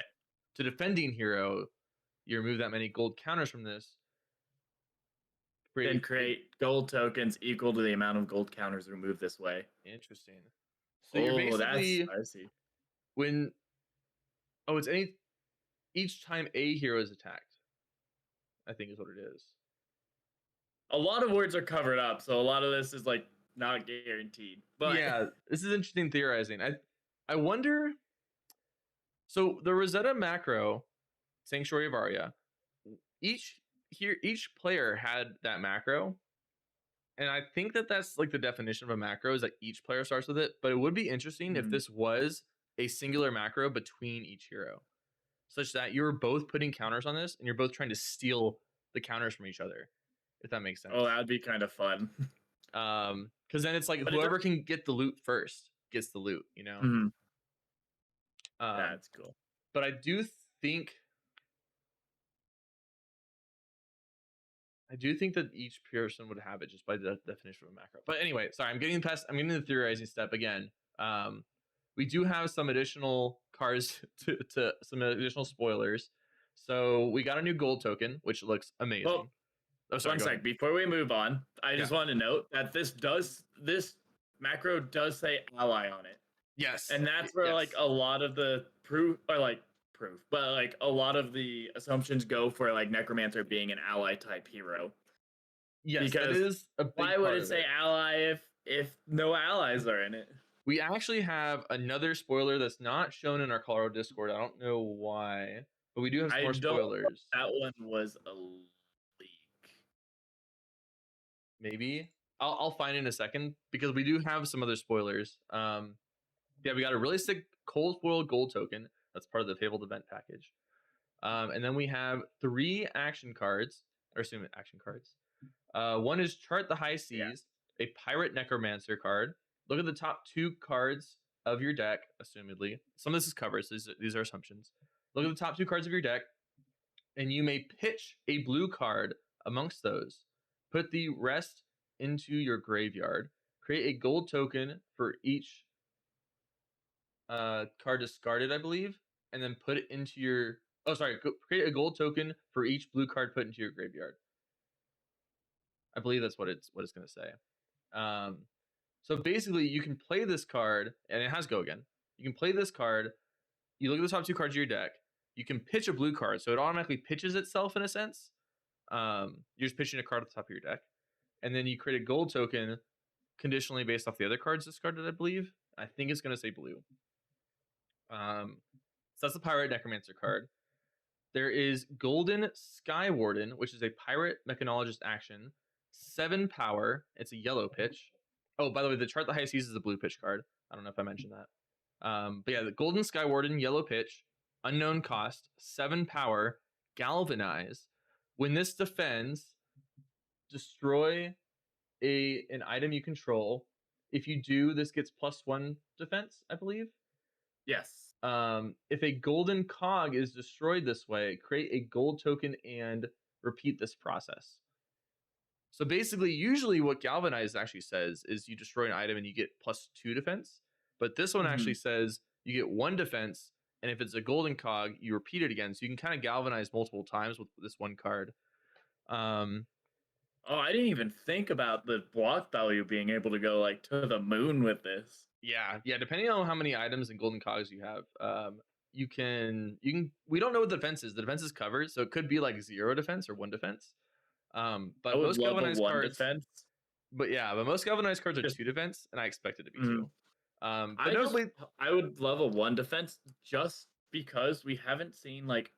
B: to defending hero, you remove that many gold counters from this.
A: then
B: Create
A: create gold tokens equal to the amount of gold counters removed this way.
B: interesting. So you're
A: Oh,
B: basically
A: I see.
B: when it's each time a hero is attacked, I think is what it is.
A: A lot of words are covered up, so a lot of this is like not guaranteed. But
B: Yeah, this is interesting theorizing. I wonder. So the Rosetta macro, Sanctuary of Arya, each player had that macro, and I think that that's like the definition of a macro is that each player starts with it. But it would be interesting if this was a singular macro between each hero, such that you're both putting counters on this and you're both trying to steal the counters from each other, if that makes sense.
A: oh, that'd be kind of fun.
B: Because then it's like
A: But
B: whoever can get the loot first gets the loot, you know.
A: Mhm.
B: Um,
A: That's cool.
B: but I do think that each person would have it just by the definition of a macro. But anyway, sorry, I'm getting the theorizing step again. We do have some additional cards to some additional spoilers. So we got a new gold token, which looks amazing.
A: Well,
B: sorry,
A: one sec. Before we move on, I just want to note that this macro does say ally on it.
B: Yes.
A: And that's where like a lot of the proof, but like a lot of the assumptions go for like Necromancer being an ally type hero.
B: Yes,
A: because
B: that is a big
A: why would
B: part
A: it
B: of
A: say ally if no allies are in it?
B: We actually have another spoiler that's not shown in our Colorado Discord. I don't know why, but we do have some more spoilers.
A: That one was a leak.
B: Maybe I'll find it in a second because we do have some other spoilers. Yeah, we got a really sick cold spoiled gold token. That's part of the Fabled event package. And then we have 3 action cards, or assume action cards. One is Chart the High Seas, a Pirate Necromancer card. Look at the top 2 cards of your deck, assumedly. Some of this is covered, so these are assumptions. Look at the top 2 cards of your deck, and you may pitch a blue card amongst those. Put the rest into your graveyard. Create a gold token for each card discarded, I believe, and then put it into your... Oh, sorry. Create a gold token for each blue card put into your graveyard. I believe that's what it's going to say. So basically, you can play this card, and it has go again. You can play this card. You look at the top 2 cards of your deck. You can pitch a blue card, so it automatically pitches itself in a sense. You're just pitching a card at the top of your deck, and then you create a gold token conditionally based off the other cards discarded, I believe. I think it's going to say blue. So that's the Pirate Necromancer card. There is Golden Sky Warden, which is a Pirate Mechanologist action. 7 power. It's a yellow pitch. Oh, by the way, the Chart the High Seas is a blue pitch card. I don't know if I mentioned that. But yeah, the Golden Sky Warden, yellow pitch, unknown cost, 7 power, Galvanize. When this defends, destroy an item you control. If you do, this gets +1 defense, I believe.
A: Yes.
B: If a golden cog is destroyed this way, create a gold token and repeat this process. So basically, usually what Galvanize actually says is you destroy an item and you get +2 defense. But this one actually says you get 1 defense, and if it's a golden cog, you repeat it again. So you can kind of galvanize multiple times with this one card.
A: Oh, I didn't even think about the block value being able to go like to the moon with this.
B: Yeah. Depending on how many items and golden cogs you have, you can. We don't know what the defense is. The defense is covered, so it could be like 0 defense or 1 defense. But most galvanized cards,
A: defense.
B: But most galvanized cards are 2 defense, and I expect it to be 2. But notably,
A: I would love a 1 defense just because we haven't seen like.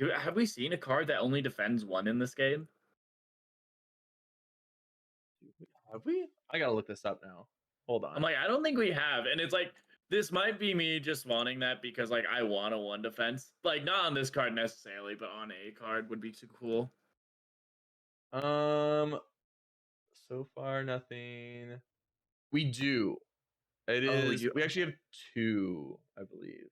A: Have we seen a card that only defends 1 in this game?
B: Have we? I gotta look this up now. Hold on.
A: I'm like, I don't think we have, and it's like this might be me just wanting that because like I want a 1 defense, like not on this card necessarily, but on a card would be too cool.
B: So far nothing. We do. It is. We actually have 2, I believe.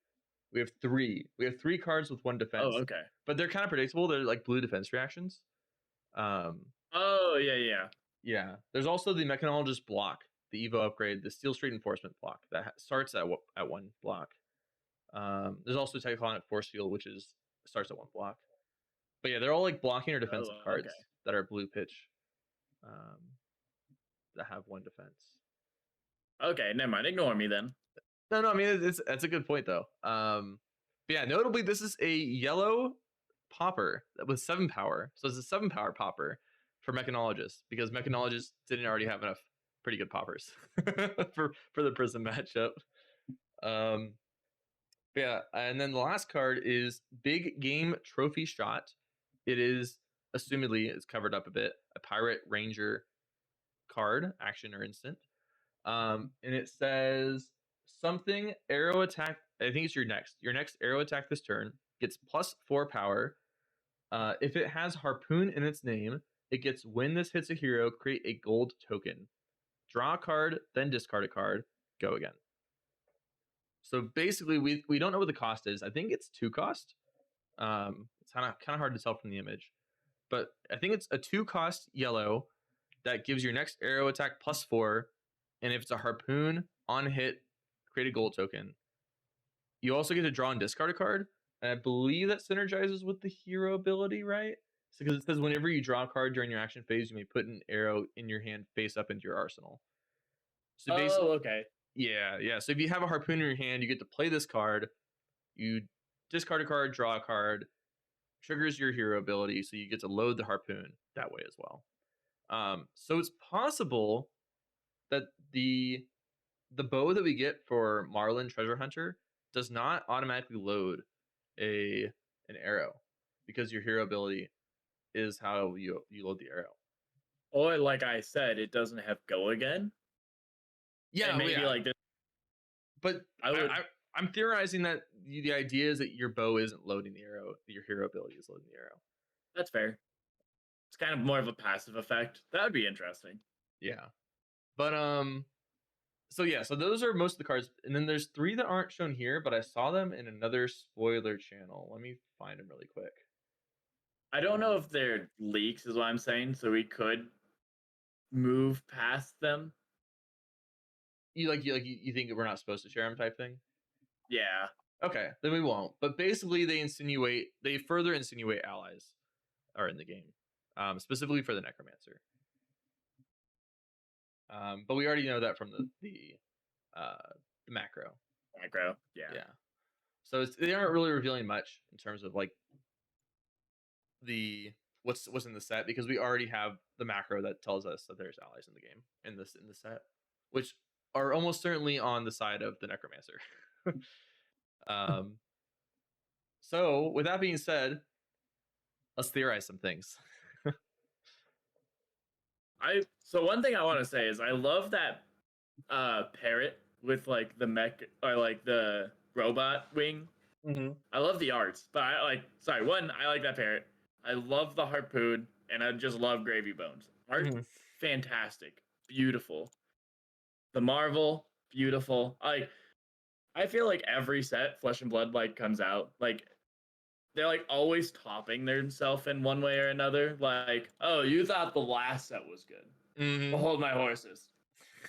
B: We have 3. We have 3 cards with 1 defense.
A: Oh, okay.
B: But they're kind of predictable. They're like blue defense reactions.
A: Oh yeah.
B: Yeah. There's also the Mechanologist block, the Evo upgrade, the Steel Street Enforcement block that starts at 1 block. There's also Tectonic Force Field, which starts at 1 block. But yeah, they're all like blocking or defensive cards that are blue pitch, that have 1 defense.
A: Okay, never mind. Ignore me then.
B: No, I mean that's a good point though. But yeah, notably this is a yellow popper with 7 power, so it's a 7 power popper for mechanologists because mechanologists didn't already have enough pretty good poppers for the prism matchup. Um, yeah, and then the last card is Big Game Trophy Shot. It is assumedly it's covered up a bit, a pirate ranger card, action or instant. And it says something arrow attack. I think it's your next arrow attack this turn gets +4 power. If it has harpoon in its name, it gets when this hits a hero, create a gold token. Draw a card, then discard a card. Go again. So basically, we don't know what the cost is. I think it's 2 cost. It's kind of hard to tell from the image, but I think it's a 2 cost yellow that gives your next arrow attack +4, and if it's a harpoon on hit, create a gold token. You also get to draw and discard a card, and I believe that synergizes with the hero ability, right? So because it says whenever you draw a card during your action phase, you may put an arrow in your hand face up into your arsenal. So basically,
A: Oh, okay.
B: yeah. So if you have a harpoon in your hand, you get to play this card. You discard a card, draw a card, triggers your hero ability, so you get to load the harpoon that way as well. So it's possible that the bow that we get for Marlin Treasure Hunter does not automatically load an arrow because your hero ability is how you load the arrow.
A: Or like I said, it doesn't have go again.
B: Yeah,
A: And maybe like this.
B: But
A: I would.
B: I'm theorizing that the idea is that your bow isn't loading the arrow, your hero ability is loading the arrow.
A: That's fair. It's kind of more of a passive effect. That would be interesting.
B: Yeah, but so those are most of the cards, and then there's 3 that aren't shown here, but I saw them in another spoiler channel. Let me find them really quick.
A: I don't know if they're leaks, is what I'm saying. So we could move past them.
B: You think we're not supposed to share them type thing?
A: Yeah.
B: Okay, then we won't. But basically, they further insinuate allies are in the game, specifically for the necromancer. But we already know that from the macro.
A: Macro. Yeah.
B: Yeah. So they aren't really revealing much in terms of like what's in the set because we already have the macro that tells us that there's allies in the game in the set, which are almost certainly on the side of the necromancer. So with that being said, let's theorize some things.
A: So one thing I want to say is I love that parrot with like the mech or like the robot wing.
B: Mm-hmm.
A: I love the arts, but I like that parrot. I love the harpoon, and I just love Gravy Bones. Art, fantastic, beautiful. The Marvel, beautiful. I feel like every set Flesh and Blood like comes out like they're like always topping themselves in one way or another. Like, oh, you thought the last set was good.
B: Mm-hmm.
A: Hold my horses.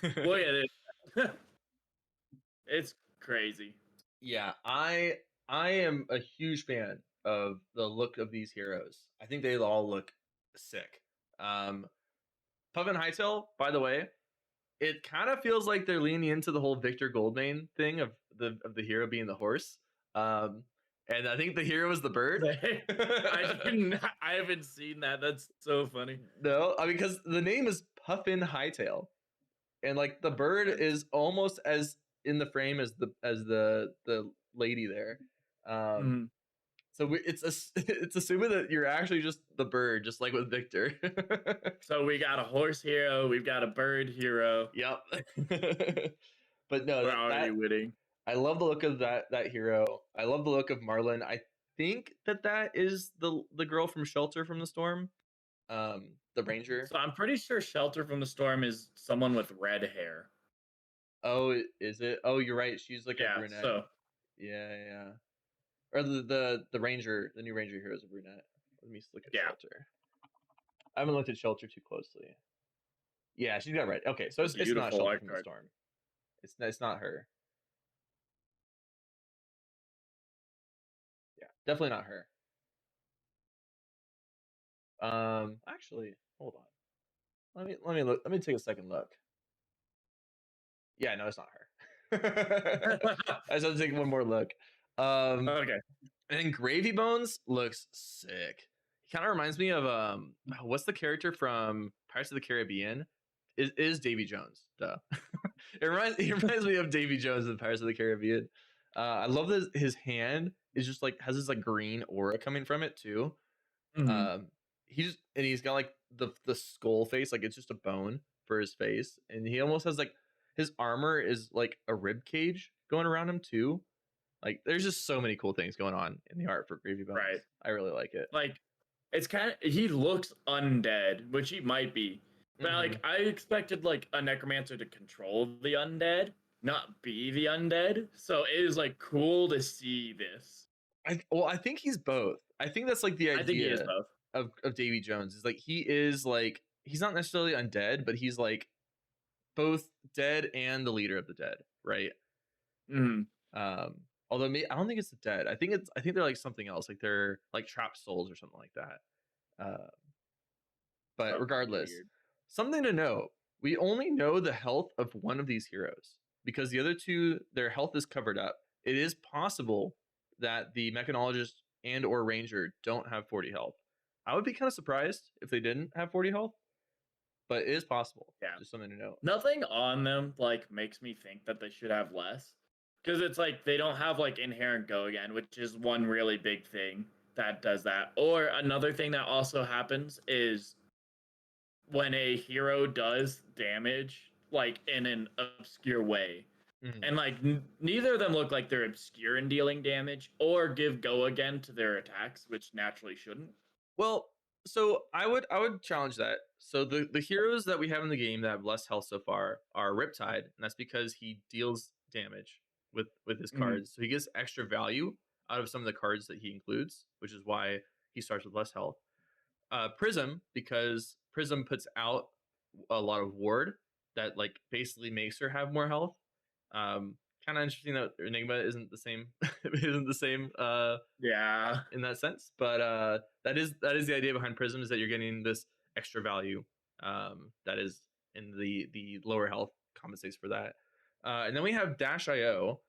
A: Look at it. It's crazy.
B: Yeah, I am a huge fan of the look of these heroes. I think they all look sick. Puffin Hightail, by the way, it kind of feels like they're leaning into the whole Victor Goldmane thing of the hero being the horse. And I think the hero is the bird.
A: I haven't seen that. That's so funny.
B: No, I mean because the name is Puffin Hightail, and like the bird is almost as in the frame as the lady there. So it's assuming that you're actually just the bird, just like with Victor.
A: So we got a horse hero, we've got a bird hero.
B: Yep. But no,
A: we're already winning.
B: I love the look of that hero. I love the look of Marlin. I think that is the girl from Shelter from the Storm, the ranger.
A: So I'm pretty sure Shelter from the Storm is someone with red hair.
B: Oh, is it? Oh, you're right. She's like a brunette.
A: So
B: yeah. Or the ranger, the new ranger hero is a brunette. Let me look at Shelter. I haven't looked at Shelter too closely. Yeah, she's got red. Okay, so it's not Shelter from the Storm. It's not her. Yeah, definitely not her. Actually, hold on. Let me look. Let me take a second look. Yeah, no, it's not her. I just have to take one more look.
A: Okay.
B: And then Gravy Bones looks sick. He kind of reminds me of what's the character from Pirates of the Caribbean? Is Davy Jones? Duh. It reminds me of Davy Jones in Pirates of the Caribbean. I love that his hand is just like has this like green aura coming from it too.
A: Mhm.
B: Um, he's got like the skull face, like it's just a bone for his face, and he almost has like his armor is like a rib cage going around him too. Like there's just so many cool things going on in the art for Gravy
A: Right.
B: Bones. I really like it.
A: Like, it's kind of, he looks undead, which he might be. But
B: Mm-hmm.
A: like, I expected like a necromancer to control the undead, not be the undead. So it is like cool to see this.
B: I think he's both. I think that's like the
A: I think he is
B: idea
A: both.
B: of Davy Jones is like he is like he's not necessarily undead, but he's like both dead and the leader of the dead, right?
A: Mhm.
B: Um, although I don't think it's the dead. I think they're like something else, like they're like trapped souls or something like that. But
A: Something
B: regardless,
A: weird.
B: something to know: we only know the health of one of these heroes because the other two, their health is covered up. It is possible that the mechanologist and or ranger don't have 40 health. I would be kind of surprised if they didn't have 40 health, but it is possible.
A: Yeah.
B: Just something to note.
A: Nothing on them like makes me think that they should have less. Because it's like they don't have like inherent go again, which is one really big thing that does that. Or another thing that also happens is when a hero does damage like in an obscure way.
B: Mhm.
A: And like neither of them look like they're obscure in dealing damage or give go again to their attacks, which naturally shouldn't.
B: Well, so I would challenge that. So the heroes that we have in the game that have less health so far are Riptide, and that's because he deals damage with his
A: Mm,
B: cards. So he gets extra value out of some of the cards that he includes, which is why he starts with less health. Prism, because Prism puts out a lot of ward that like basically makes her have more health. Kind of interesting that Enigma isn't the same isn't the same
A: yeah.
B: in that sense. But that is the idea behind Prism is that you're getting this extra value that is in the lower health compensates for that. And then we have Dash IO,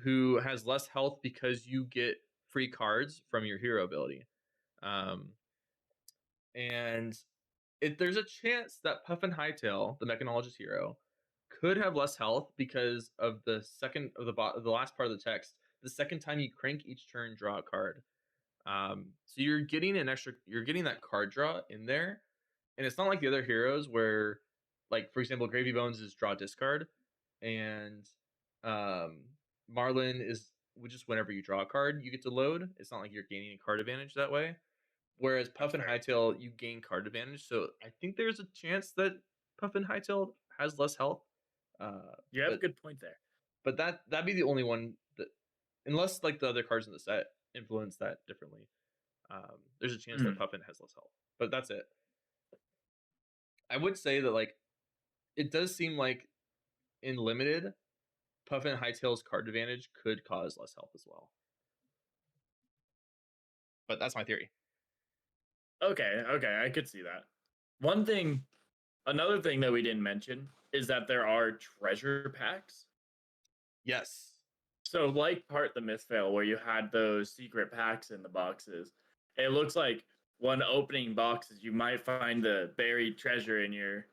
B: who has less health because you get free cards from your hero ability. Um, and there's a chance that Puffin Hightail, the mechanologist hero, could have less health because of the second of the last part of the text. The second time you crank each turn, draw a card. So you're getting that card draw in there, and it's not like the other heroes where, like for example, Gravy Bones is draw discard, and um, Marlin is just whenever you draw a card, you get to load. It's not like you're gaining a card advantage that way. Whereas Puff
A: That's
B: and
A: fair.
B: Hightail, you gain card advantage. So I think there's a chance that Puff and Hightail has less health. Uh,
A: You have a
B: but
A: good point there.
B: that'd be the only one that, unless like the other cards in the set influence that differently. There's a chance that
A: Mm.
B: Puffin has less health, but that's it. I would say that like it does seem like in limited, Puffin Hightail's card advantage could cause less health as well. But that's my theory.
A: Okay, okay, I could see that. One thing, another thing that we didn't mention is that there are treasure packs.
B: Yes.
A: So, like part the Mythvale, where you had those secret packs in the boxes, it looks like when opening boxes, you might find the buried treasure in your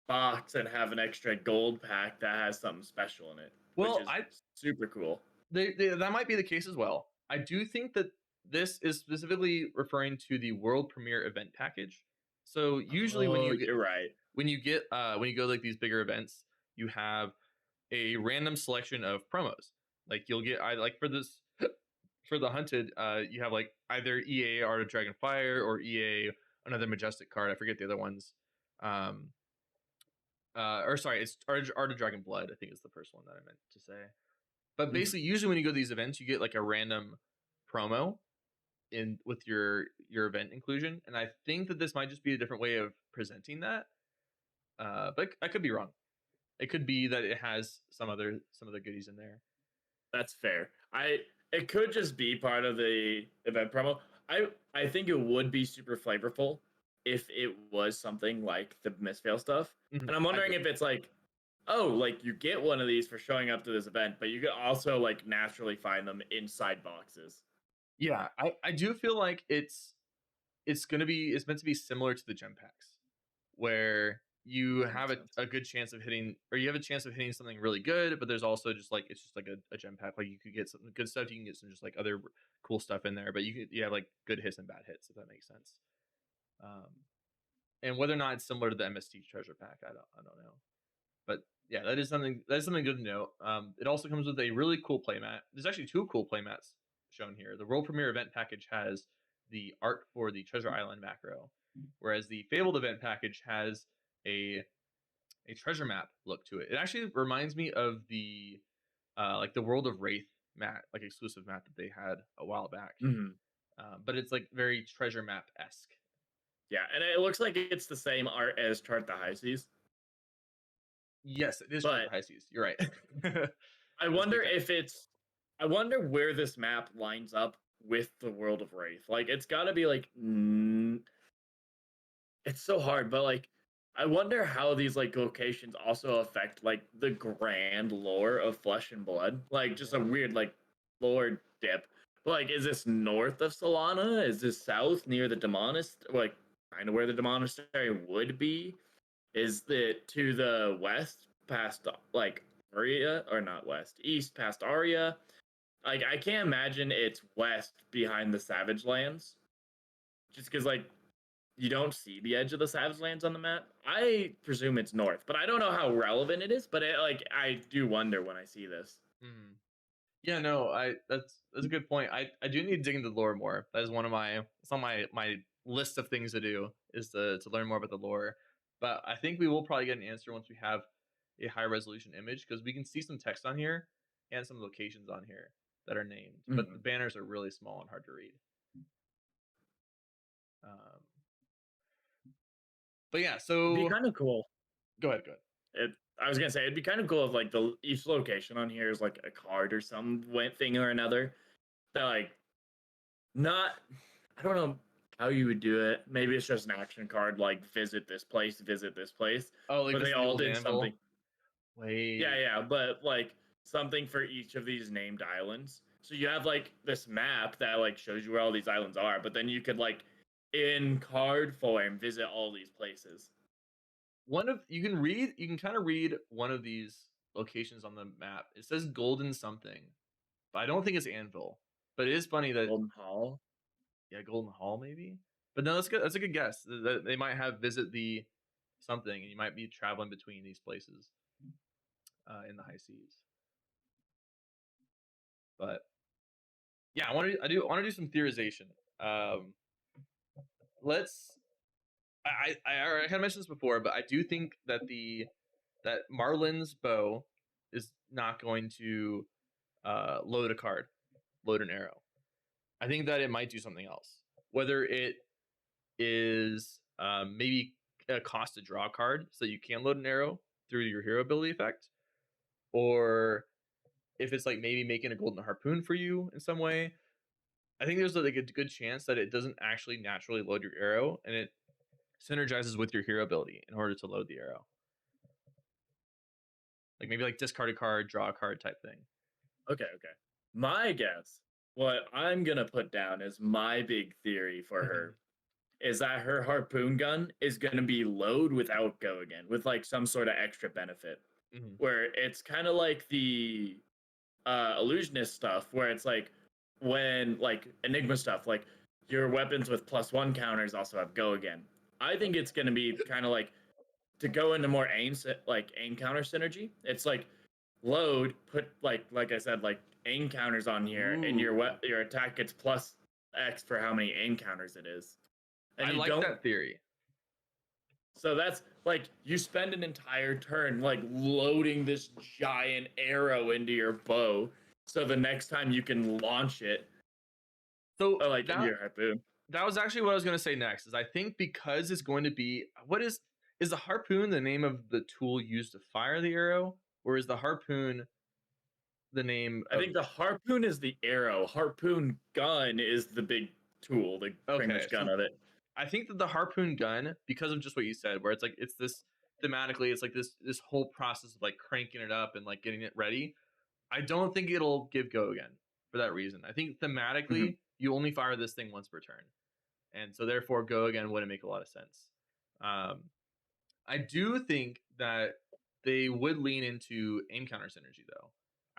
A: box and have an extra gold pack that has something special in it, which
B: Well,
A: is super cool.
B: that might be the case as well. I do think that this is specifically referring to the world premiere event package. So usually
A: Oh, you're right.
B: when you go like these bigger events, you have a random selection of promos. Like you'll get I like for this for the hunted, you have like either EA Art of Dragonfire or EA another majestic card. I forget the other ones. Um, or sorry, it's Art of Dragon Blood. I think is the first one that I meant to say. But
A: Mhm.
B: basically, usually when you go to these events, you get like a random promo in with your event inclusion, and I think that this might just be a different way of presenting that. But I could be wrong. It could be that it has some other goodies in there.
A: That's fair. It could just be part of the event promo. I think it would be super flavorful if it was something like the Mistveil stuff.
B: Mhm,
A: And I'm
B: I
A: wondering
B: agree.
A: if it's like oh, like you get one of these for showing up to this event, but you can also like naturally find them inside boxes.
B: Yeah, I do feel like it's meant to be similar to the gem packs, where you
A: That
B: have
A: makes sense.
B: a good chance of hitting, or you have a chance of hitting something really good, but there's also just like it's just like a gem pack. Like you could get some good stuff, you can get some just like other cool stuff in there, but you have like good hits and bad hits, if that makes sense. Um, and whether or not it's similar to the MST treasure pack, I don't know. But yeah, that is something good to know. It also comes with a really cool playmat. There's actually two cool playmats shown here. The world premiere event package has the art for the Treasure Island macro, whereas the Fabled event package has a a treasure map look to it. It actually reminds me of the like the World of Wraith map, like exclusive map that they had a while back.
A: Mhm.
B: But it's like very treasure map esque.
A: Yeah, and it looks like it's the same art as Chart the High Seas.
B: Yes, it is Chart the
A: But
B: High Seas. You're right.
A: I
B: That's
A: wonder
B: big time.
A: if it's I wonder where this map lines up with the World of Wraith. Like it's got to be like it's so hard, but like I wonder how these like locations also affect like the grand lore of Flesh and Blood. Like just a
B: Yeah.
A: weird like lore dip. Like is this north of Solana? Is this south near the Demonist? Like kind of where the Demonastery would be? Is it to the west past like Aria or not west, east past Aria? Like I can't imagine it's west behind the Savage Lands, just because like you don't see the edge of the Savage Lands on the map. I presume it's north, but I don't know how relevant it is. But like I do wonder when I see this.
B: Mhm. Yeah, no, I that's a good point. I do need to dig into the lore more. That is one of my it's on my list of things to do is to learn more about the lore. But I think we will probably get an answer once we have a high resolution image because we can see some text on here and some locations on here that are named, but the
A: Mhm.
B: banners are really small and hard to read. Um, but yeah,
A: It'd be
B: so
A: kind of cool.
B: go ahead, go ahead.
A: It, I was gonna say it'd be kind of cool if like the each location on here is like a card or some thing or another that like not I don't know how you would do it. Maybe it's just an action card like visit this place,
B: Oh, like
A: but they
B: visit the
A: all
B: old
A: did something.
B: anvil.
A: Yeah,
B: Wait,
A: yeah, but like something for each of these named islands. So you have like this map that like shows you where all these islands are, but then you could like in card form visit all these places.
B: one of you can kind of read one of these locations on the map. It says golden something, but I don't think it's anvil. But it is funny that
A: Golden Hall.
B: yeah, golden hall maybe. But no, that's good. That's a good guess. That they might have visit the something, and you might be traveling between these places in the high seas. But yeah, I do want to do some theorization. Um, let's. I kind of mentioned this before, but I do think that that Marlin's bow is not going to load a card, load an arrow. I think that it might do something else. Whether it is maybe a cost to draw a card so that you can load an arrow through your hero ability effect, or if it's like maybe making a golden harpoon for you in some way. I think there's like a good chance that it doesn't actually naturally load your arrow and it synergizes with your hero ability in order to load the arrow. Like maybe like discard a card, draw a card type thing.
A: Okay, okay. My guess, what I'm gonna put down as my big theory for her is that her harpoon gun is gonna be load without go again, with like some sort of extra benefit.
B: Mhm.
A: Where it's kind of like the illusionist stuff where it's like when like enigma stuff like your weapons with +1 counters also have go again. I think it's going to be kind of like to go into more like aim counter synergy. It's like load put like I said like aim counters on here and
B: Ooh,
A: your attack gets +X for how many aim counters it is, and
B: I
A: you
B: like
A: don't.
B: that theory.
A: So that's like you spend an entire turn like loading this giant arrow into your bow. So the next time you can launch it,
B: So
A: or like into
B: that
A: your harpoon.
B: that was actually what I was going to say next. Is I think because it's going to be what is the harpoon the name of the tool used to fire the arrow, or is the harpoon the name
A: I
B: of
A: think the harpoon is the arrow. Harpoon gun is the big tool, the pretty
B: okay?
A: much gun
B: So
A: of it.
B: I think that the harpoon gun, because of just what you said, where it's like it's this thematically it's like this whole process of like cranking it up and like getting it ready. I don't think it'll give go again for that reason. I think
A: Mhm.
B: thematically you only fire this thing once per turn, and so therefore go again wouldn't make a lot of sense. Um, I do think that they would lean into aim counter synergy though.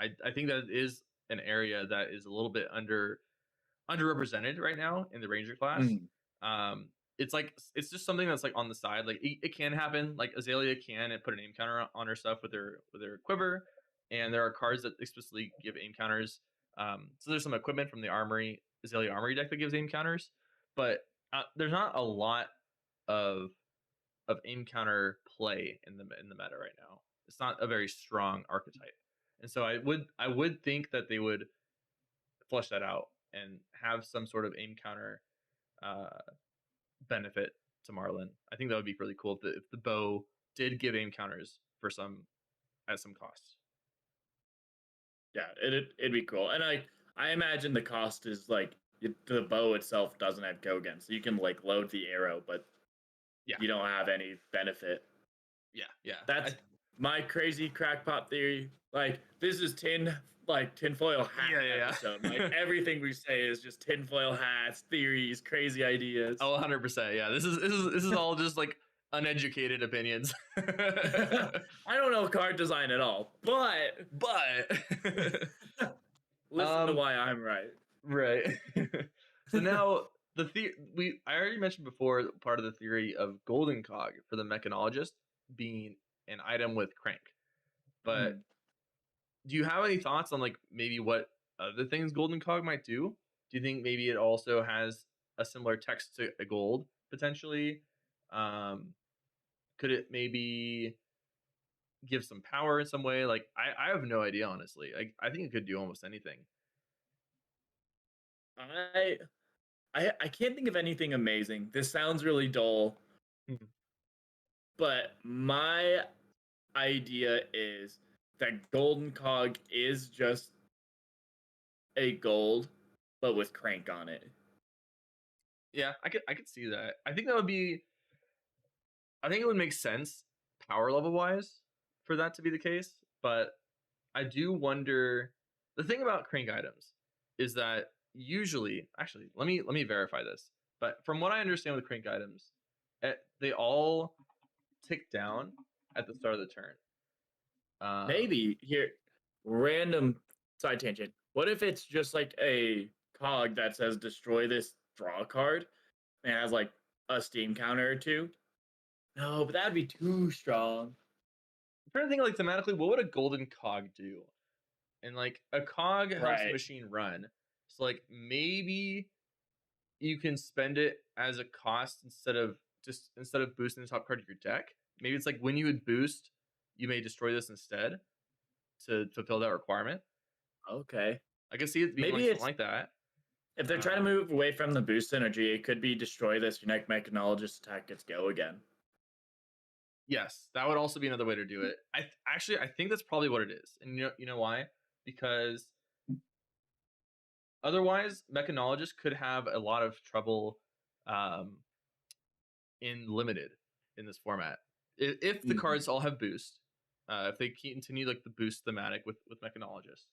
B: I think that is an area that is a little bit underrepresented right now in the ranger class.
A: Mhm.
B: Um, it's like it's just something that's like on the side. Like it can happen. Like Azalea can and put an aim counter on her stuff with her quiver, and there are cards that explicitly give aim counters. So there's some equipment from the armory Azalea armory deck that gives aim counters, but there's not a lot of aim counter play in the meta right now. It's not a very strong archetype, and so I would think that they would flush that out and have some sort of aim counter uh, benefit to Marlin. I think that would be really cool if the bow did give aim counters for some at some cost.
A: Yeah, it'd be cool. And I imagine the cost is like the bow itself doesn't have Kogan, so you can like load the arrow, but
B: Yeah,
A: you don't have any benefit.
B: yeah.
A: That's my crazy crackpot theory. Like this is tinfoil hat
B: Yeah.
A: episode. Like everything we say is just tinfoil hats, theories, crazy ideas.
B: Oh, 100%. Yeah, this is all just like uneducated opinions.
A: I don't know card design at all, but
B: but
A: listen to why I'm right.
B: right. So now I already mentioned before part of the theory of golden cog for the mechanologist being an item with crank. But
A: Mhm.
B: do you have any thoughts on like maybe what other things golden cog might do? Do you think maybe it also has a similar text to a gold potentially? Um, could it maybe give some power in some way? Like I have no idea honestly. I think it could do almost anything.
A: I I can't think of anything amazing. This sounds really dull,
B: Mhm.
A: but my idea is that Golden Cog is just a gold, but with crank on it.
B: Yeah, I could see that. I think it would make sense power level wise for that to be the case, but I do wonder the thing about crank items is that usually actually let me verify this. But from what I understand with crank items, they all tick down at the start of the turn.
A: Maybe here, random side tangent. What if it's just like a cog that says destroy this draw card and has like a steam counter or two? No, but that'd be too strong.
B: I'm trying to think like thematically, what would a golden cog do? And like a cog helps the
A: Right.
B: machine run. So like maybe you can spend it as a cost instead of boosting the top card of your deck. Maybe it's like when you would boost, you may destroy this instead to fulfill that requirement.
A: Okay.
B: I can see it being like
A: Maybe
B: something
A: it's
B: like that.
A: if they're trying to
B: Um,
A: move away from the boost energy, it could be destroy this. Your next mechanologist attack gets go again.
B: yes, that would also be another way to do it. I think that's probably what it is, and you know why? Because otherwise, mechanologists could have a lot of trouble um, in limited in this format. If the
A: Mhm.
B: cards all have boost, if they continue like the boost thematic with mechanologist,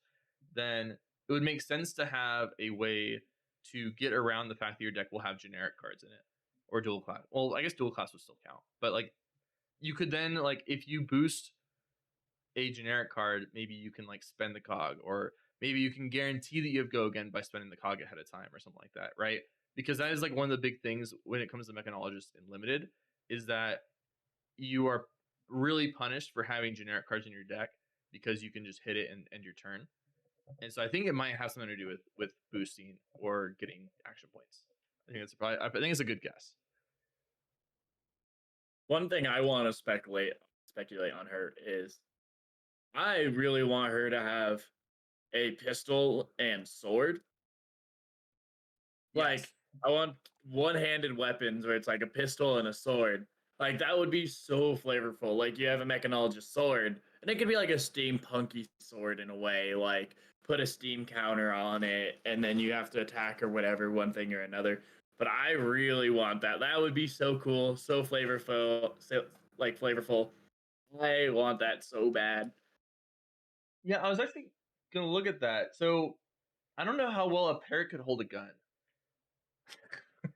B: then it would make sense to have a way to get around the fact that your deck will have generic cards in it or dual class. Well, I guess dual class would still count, but like you could then like if you boost a generic card, maybe you can like spend the cog, or maybe you can guarantee that you have go again by spending the cog ahead of time or something like that, right? Because that is like one of the big things when it comes to mechanologists in limited is that you are really punished for having generic cards in your deck because you can just hit it and end your turn. And so I think it might have something to do with boosting or getting action points. I think it's a good guess.
A: One thing I want to speculate on her is I really want her to have a pistol and sword. Like
B: Yes.
A: I want one-handed weapons where it's like a pistol and a sword. Like that would be so flavorful. Like you have a mechanologist sword, and it could be like a steampunky sword in a way. Like put a steam counter on it, and then you have to attack or whatever, one thing or another. But I really want that. That would be so cool, so flavorful, so like flavorful. I want that so bad.
B: Yeah, I was actually gonna look at that. So I don't know how well a parrot could hold a gun.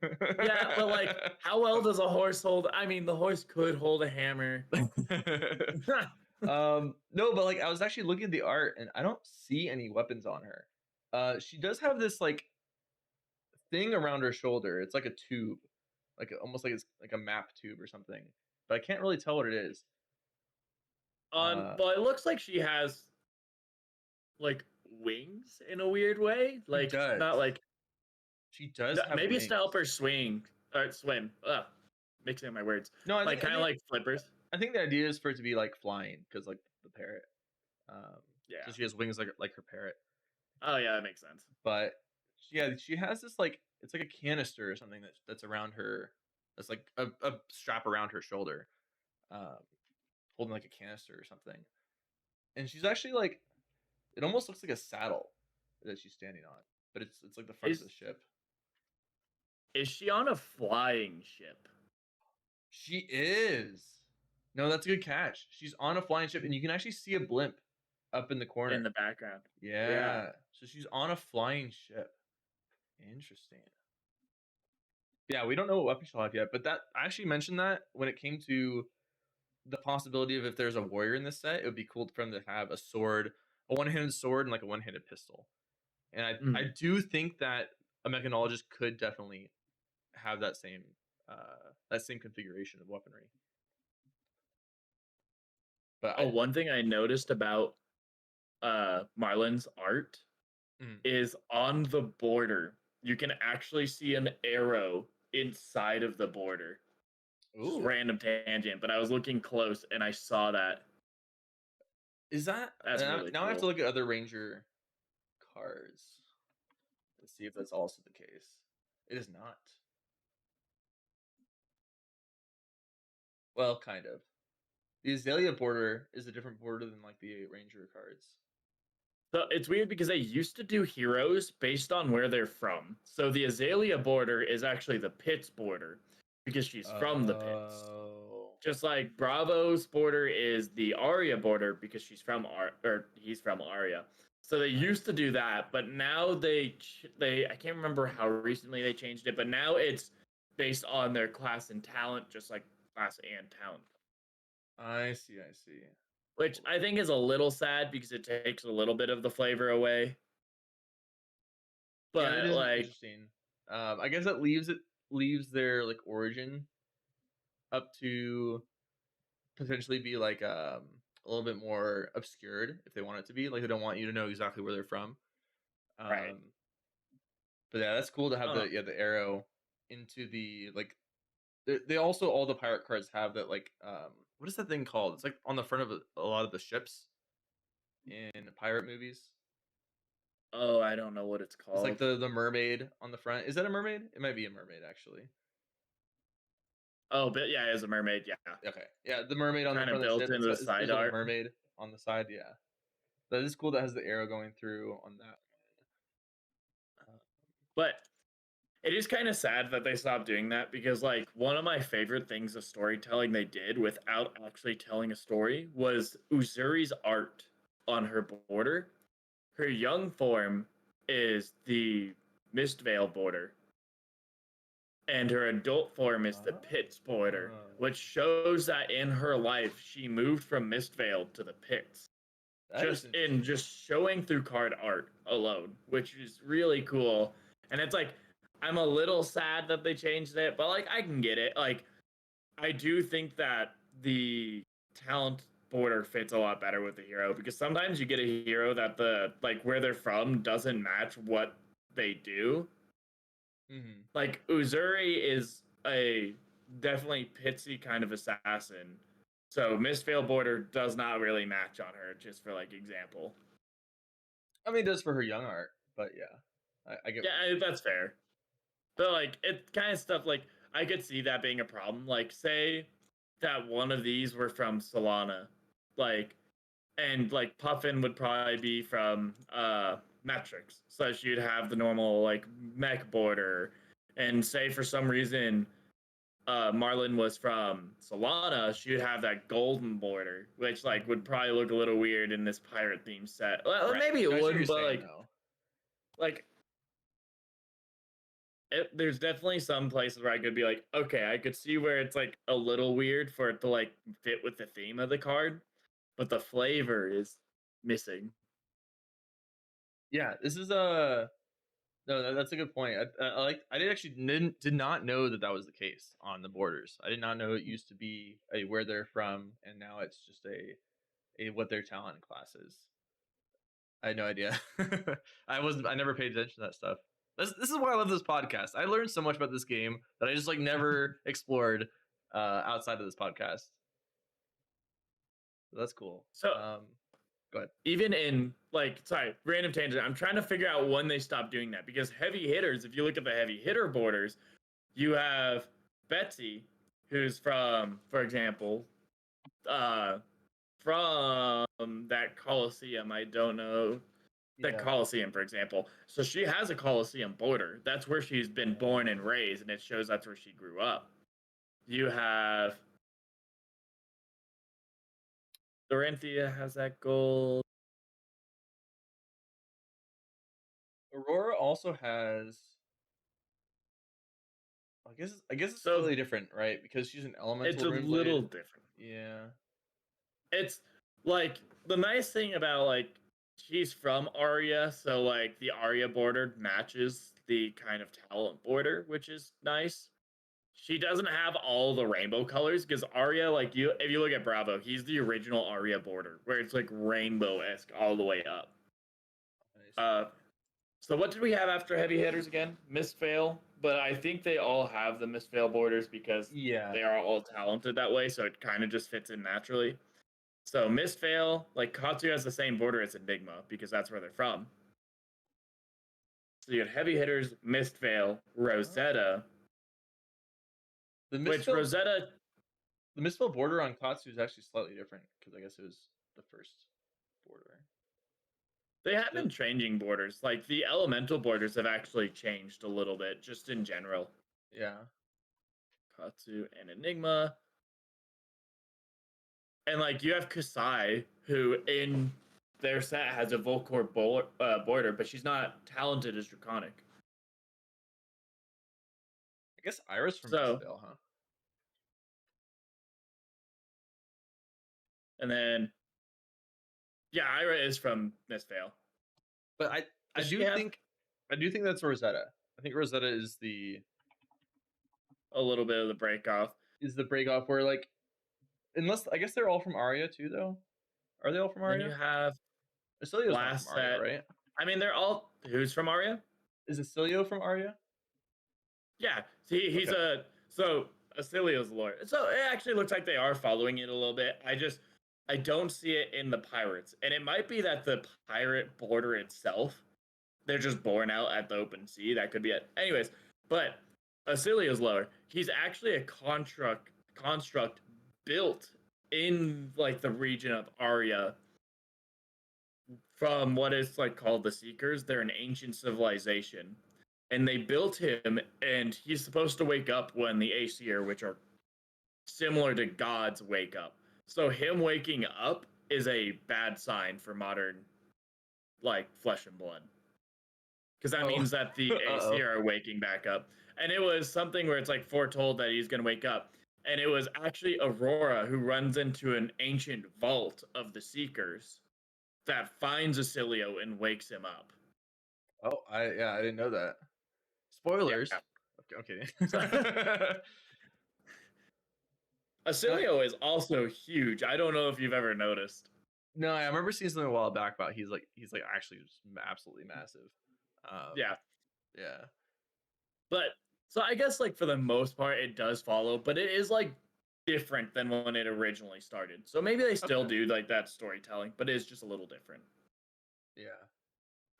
A: Yeah, but like, how well does a horse hold? I mean, the horse could hold a hammer.
B: No, but like I was actually looking at the art and I don't see any weapons on her. She does have this like thing around her shoulder. It's like a tube, almost like it's like a map tube or something, but I can't really tell what it is.
A: Well, it looks like she has like wings in a weird way.
B: She
A: Like,
B: does.
A: not like
B: She does have
A: maybe it's to
B: wings.
A: help her swing or swim. Ugh, mixing up my words.
B: No,
A: Like kind of like flippers.
B: I think the idea is for it to be like flying because like the parrot.
A: Yeah.
B: So she has wings like her parrot.
A: Oh yeah, that makes sense.
B: But yeah, she has this like it's like a canister or something that's around her. That's like a strap around her shoulder, um, holding like a canister or something. And she's actually like it almost looks like a saddle that she's standing on, but it's like the front of
A: Is
B: the ship.
A: is she on a flying ship?
B: She is. No, that's a good catch. She's on a flying ship, and you can actually see a blimp up in the corner.
A: In the background.
B: Yeah. So she's on a flying ship. Interesting. Yeah, we don't know what weapon she'll have yet, but that I actually mentioned that when it came to the possibility of if there's a warrior in this set, it would be cool for them to have a sword, a one-handed sword, and like a one-handed pistol. And I do think that a mechanologist could definitely have that same configuration of weaponry. But
A: One thing I noticed about Marlin's art is on the border. You can actually see an arrow inside of the border. Just random tangent, but I was looking close and I saw that.
B: Is that
A: That's really
B: now
A: cool.
B: I have to look at other Ranger cards and see if that's also the case. It is not. Well, kind of. The Azalea border is a different border than like the Ranger cards.
A: So it's weird because they used to do heroes based on where they're from. So the Azalea border is actually the Pitts border because she's from the Pitts. Just like Bravo's border is the Arya border because he's from Arya. So they used to do that, but now they I can't remember how recently they changed it, but now it's based on their class and talent, just like class and talent.
B: I see.
A: Which I think is a little sad because it takes a little bit of the flavor away. But
B: yeah, it is
A: like
B: interesting. I guess it leaves their like origin up to potentially be like a little bit more obscured if they want it to be. Like they don't want you to know exactly where they're from.
A: right.
B: But yeah, that's cool to have the arrow into the like. They also all the pirate cards have that like what is that thing called? It's like on the front of a lot of the ships in pirate movies.
A: Oh, I don't know what it's called.
B: It's like the mermaid on the front. Is that a mermaid? It might be a mermaid actually.
A: Oh, but yeah, it is a mermaid. Yeah.
B: Okay. Yeah, the mermaid on
A: Kind
B: the
A: of
B: front of the
A: built
B: ship.
A: into the side
B: There's a
A: art.
B: mermaid on the side. Yeah, that is cool. That has the arrow going through on that.
A: But it is kind of sad that they stopped doing that because, like, one of my favorite things of storytelling they did without actually telling a story was Uzuri's art on her border. Her young form is the Mistvale border, and her adult form is the Pits border, which shows that in her life she moved from Mistvale to the Pits. Just showing through card art alone, which is really cool. And it's like I'm a little sad that they changed it, but like I can get it. Like I do think that the talent border fits a lot better with the hero because sometimes you get a hero that the like where they're from doesn't match what they do. Like Uzuri is a definitely pitsy kind of assassin. So Mistveil border does not really match on her, just for like example.
B: I mean, it does for her young art, but yeah, I get.
A: Yeah, that's fair. But like, it kind of stuff like I could see that being a problem. Like, say that one of these were from Solana, like, and like Puffin would probably be from Metrics, so she'd have the normal like mech border, and say for some reason Marlin was from Solana, she would have that golden border, which like would probably look a little weird in this pirate theme set. Well,
B: Right.
A: maybe it
B: I see what you're
A: wouldn't, but
B: saying, though.
A: like there's definitely some places where I could be like, okay, I could see where it's like a little weird for it to like fit with the theme of the card, but the flavor is missing.
B: Yeah, this is a no. That's a good point. I did not know that was the case on the borders. I did not know it used to be a where they're from, and now it's just a what their talent class is. I had no idea. I never paid attention to that stuff. This is why I love this podcast. I learned so much about this game that I just like never explored outside of this podcast. So that's cool.
A: So
B: Go ahead.
A: even in like, sorry, random tangent, I'm trying to figure out when they stopped doing that, because heavy hitters, if you look at the heavy hitter borders, you have Betsy, who's from, for example, from that Coliseum. I don't know that Coliseum, for example. So she has a Coliseum border. That's where she's been born and raised, and it shows that's where she grew up. You have Dorinthia has that gold.
B: Aurora also has. I guess it's slightly different, right? Because she's an elemental.
A: It's a little different.
B: Yeah.
A: It's like the nice thing about like she's from Aria, so like the Aria border matches the kind of talent border, which is nice. She doesn't have all the rainbow colors because Aria, like you, if you look at Bravo, he's the original Aria border where it's like rainbow-esque all the way up. Nice. So what did we have after heavy hitters again? Mistfail, but I think they all have the Mistfail borders because they are all talented that way, so it kind of just fits in naturally. So Mistfail, like Katsu has the same border as Enigma because that's where they're from. So you had heavy hitters, Mistfail, Rosetta. The
B: Mistfail border on Katsu is actually slightly different because I guess it was the first border.
A: They have been changing borders. Like the elemental borders have actually changed a little bit, just in general.
B: Yeah.
A: Katsu and Enigma. And like you have Kasai, who in their set has a Volcor border, but she's not talented as Draconic.
B: I guess Iris from Mistfail, huh?
A: And then, yeah, Ira is from Mistfail.
B: But I do think that's Rosetta. I think Rosetta is
A: a little bit of the break off.
B: Is the break off where like, unless I guess they're all from Aria too, though. Are they all from Aria?
A: Then you have
B: Acilio's not from Aria, right?
A: I mean, they're all. Who's from Aria?
B: Is Acilio from Aria?
A: Yeah, he's okay. So Acilio's lore. So it actually looks like they are following it a little bit. I don't see it in the pirates, and it might be that the pirate border itself, they're just born out at the open sea. That could be it. Anyways, but Acilio's lore. He's actually a construct built in like the region of Aria from what is like called the Seekers. They're an ancient civilization, and they built him, and he's supposed to wake up when the Aesir, which are similar to gods, wake up. So him waking up is a bad sign for modern like flesh and blood, because that means that the Aesir are waking back up. And it was something where it's like foretold that he's going to wake up. And it was actually Aurora who runs into an ancient vault of the Seekers that finds Acilio and wakes him up.
B: Oh, I didn't know that. Spoilers. Yeah. Okay.
A: Acilio is also huge. I don't know if you've ever noticed.
B: No, I remember seeing something a while back about he's like actually just absolutely massive.
A: Yeah.
B: Yeah.
A: But so I guess like for the most part it does follow, but it is like different than when it originally started. So maybe they still do like that storytelling, but it's just a little different.
B: Yeah.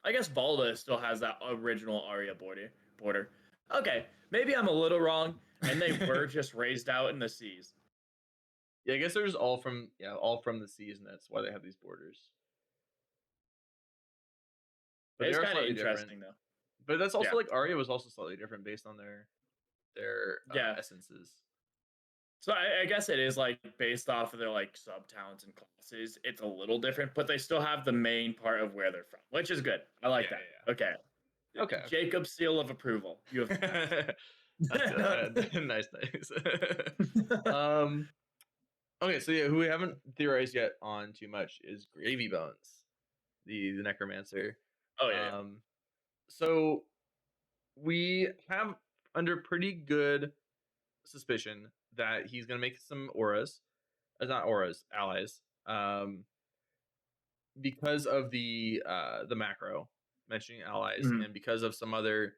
A: I guess Balda still has that original Aria border. Okay, maybe I'm a little wrong, and they were just raised out in the seas.
B: Yeah, I guess they're just all from the seas, and that's why they have these borders. But
A: it's kind of interesting though.
B: But that's also like Aria was also slightly different based on their essences.
A: So I guess it is like based off of their like sub talents and classes. It's a little different, but they still have the main part of where they're from, which is good. I like
B: Yeah,
A: that.
B: yeah,
A: Okay,
B: yeah. Okay,
A: Jacob seal of approval. You have passed.
B: okay. That's nice, nice. um, okay, so yeah, who we haven't theorized yet on too much is Gravy Bones, the necromancer.
A: Oh yeah, yeah.
B: Um, so we have under pretty good suspicion that he's gonna make some auras, not auras, allies. Because of the macro mentioning allies,
A: Mhm.
B: and because of some other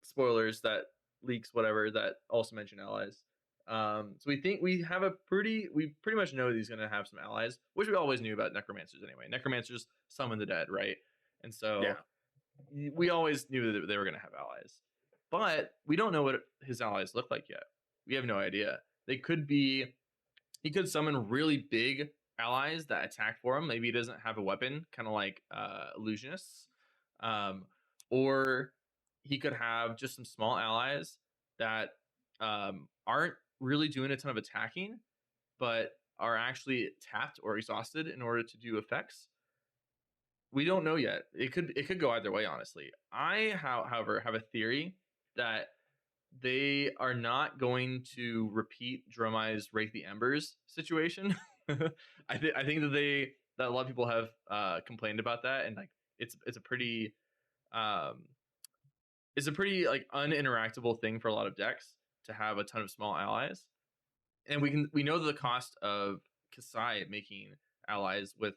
B: spoilers that leaks whatever that also mention allies. So we think we pretty much know that he's gonna have some allies, which we always knew about necromancers anyway. Necromancers summon the dead, right? And so
A: Yeah.
B: we always knew that they were gonna have allies, but we don't know what his allies look like yet. We have no idea. They could be he could summon really big allies that attack for him. Maybe he doesn't have a weapon, kind of like illusionists, um, or he could have just some small allies that aren't really doing a ton of attacking, but are actually tapped or exhausted in order to do effects. We don't know yet. It could go either way, honestly. However, have a theory that they are not going to repeat Dromai's Rake the Embers situation. I think that a lot of people have complained about that, and like it's a pretty um it's a pretty like uninteractable thing for a lot of decks to have a ton of small allies. And we know that the cost of Kasai making allies with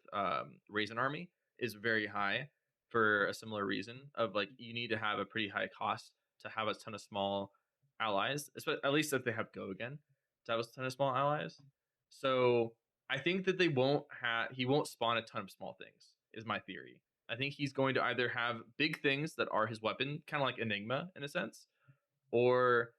B: Raisin Army is very high for a similar reason of like you need to have a pretty high cost to have a ton of small allies, at least if they have Go again to have a ton of small allies. So I think that he won't spawn a ton of small things is my theory. I think he's going to either have big things that are his weapon, kind of like Enigma in a sense, or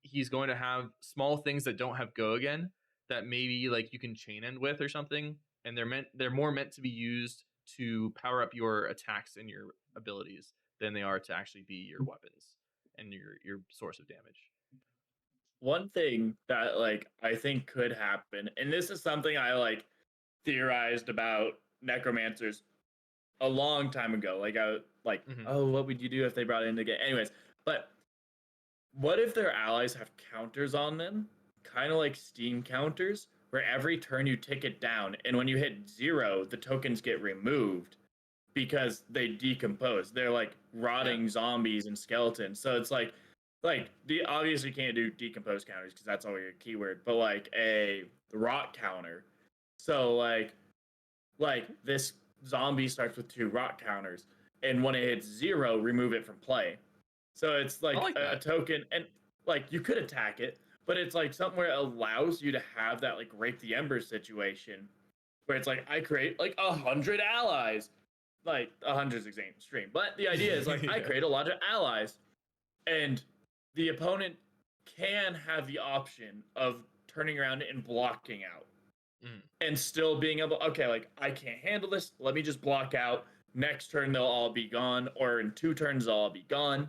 B: he's going to have small things that don't have Go again that maybe like you can chain end with or something, and they're more meant to be used to power up your attacks and your abilities than they are to actually be your weapons and your source of damage.
A: One thing that like I think could happen, and this is something I like theorized about necromancers a long time ago.
B: Hmm.
A: Oh, what would you do if they brought it in the game? Anyways, but what if their allies have counters on them, kind of like Steam counters, where every turn you tick it down, and when you hit 0, the tokens get removed because they decompose. They're like
B: Yeah.
A: rotting zombies and skeletons. So it's like the obviously can't do decompose counters because that's all your keyword, but like a rot counter. So like this zombie starts with 2 rot counters, and when it hits 0, remove it from play. So it's
B: I
A: like
B: like
A: a
B: that.
A: token, and like you could attack it, but it's like something where it allows you to have that like rake the embers situation, where it's like I create like 100 allies. Like 100's extreme, but the idea is like I
B: Yeah.
A: create a lot of allies, and the opponent can have the option of turning around and blocking out
B: Mm.
A: and still being able, okay, like I can't handle this, let me just block out. Next turn they'll all be gone, or in 2 turns they'll all be gone.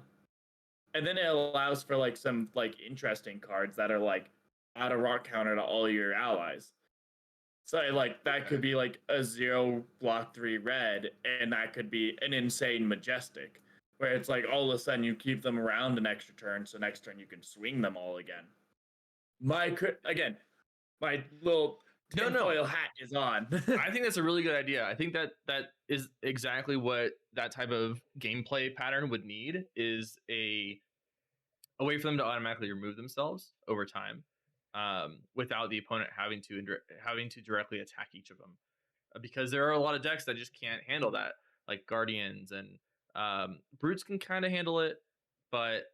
A: And then it allows for like some like interesting cards that are like add a rock counter to all your allies. So like that
B: Okay.
A: could be like a 0 block 3 red, and that could be an insane majestic, where it's like all of a sudden you keep them around an extra turn, so next turn you can swing them all again. Again, my little
B: No, no.
A: tinfoil hat is on.
B: I think that's a really good idea. I think that is exactly what that type of gameplay pattern would need is a way for them to automatically remove themselves over time, without the opponent having to directly attack each of them, because there are a lot of decks that just can't handle that, like Guardians and Brutes can kind of handle it, but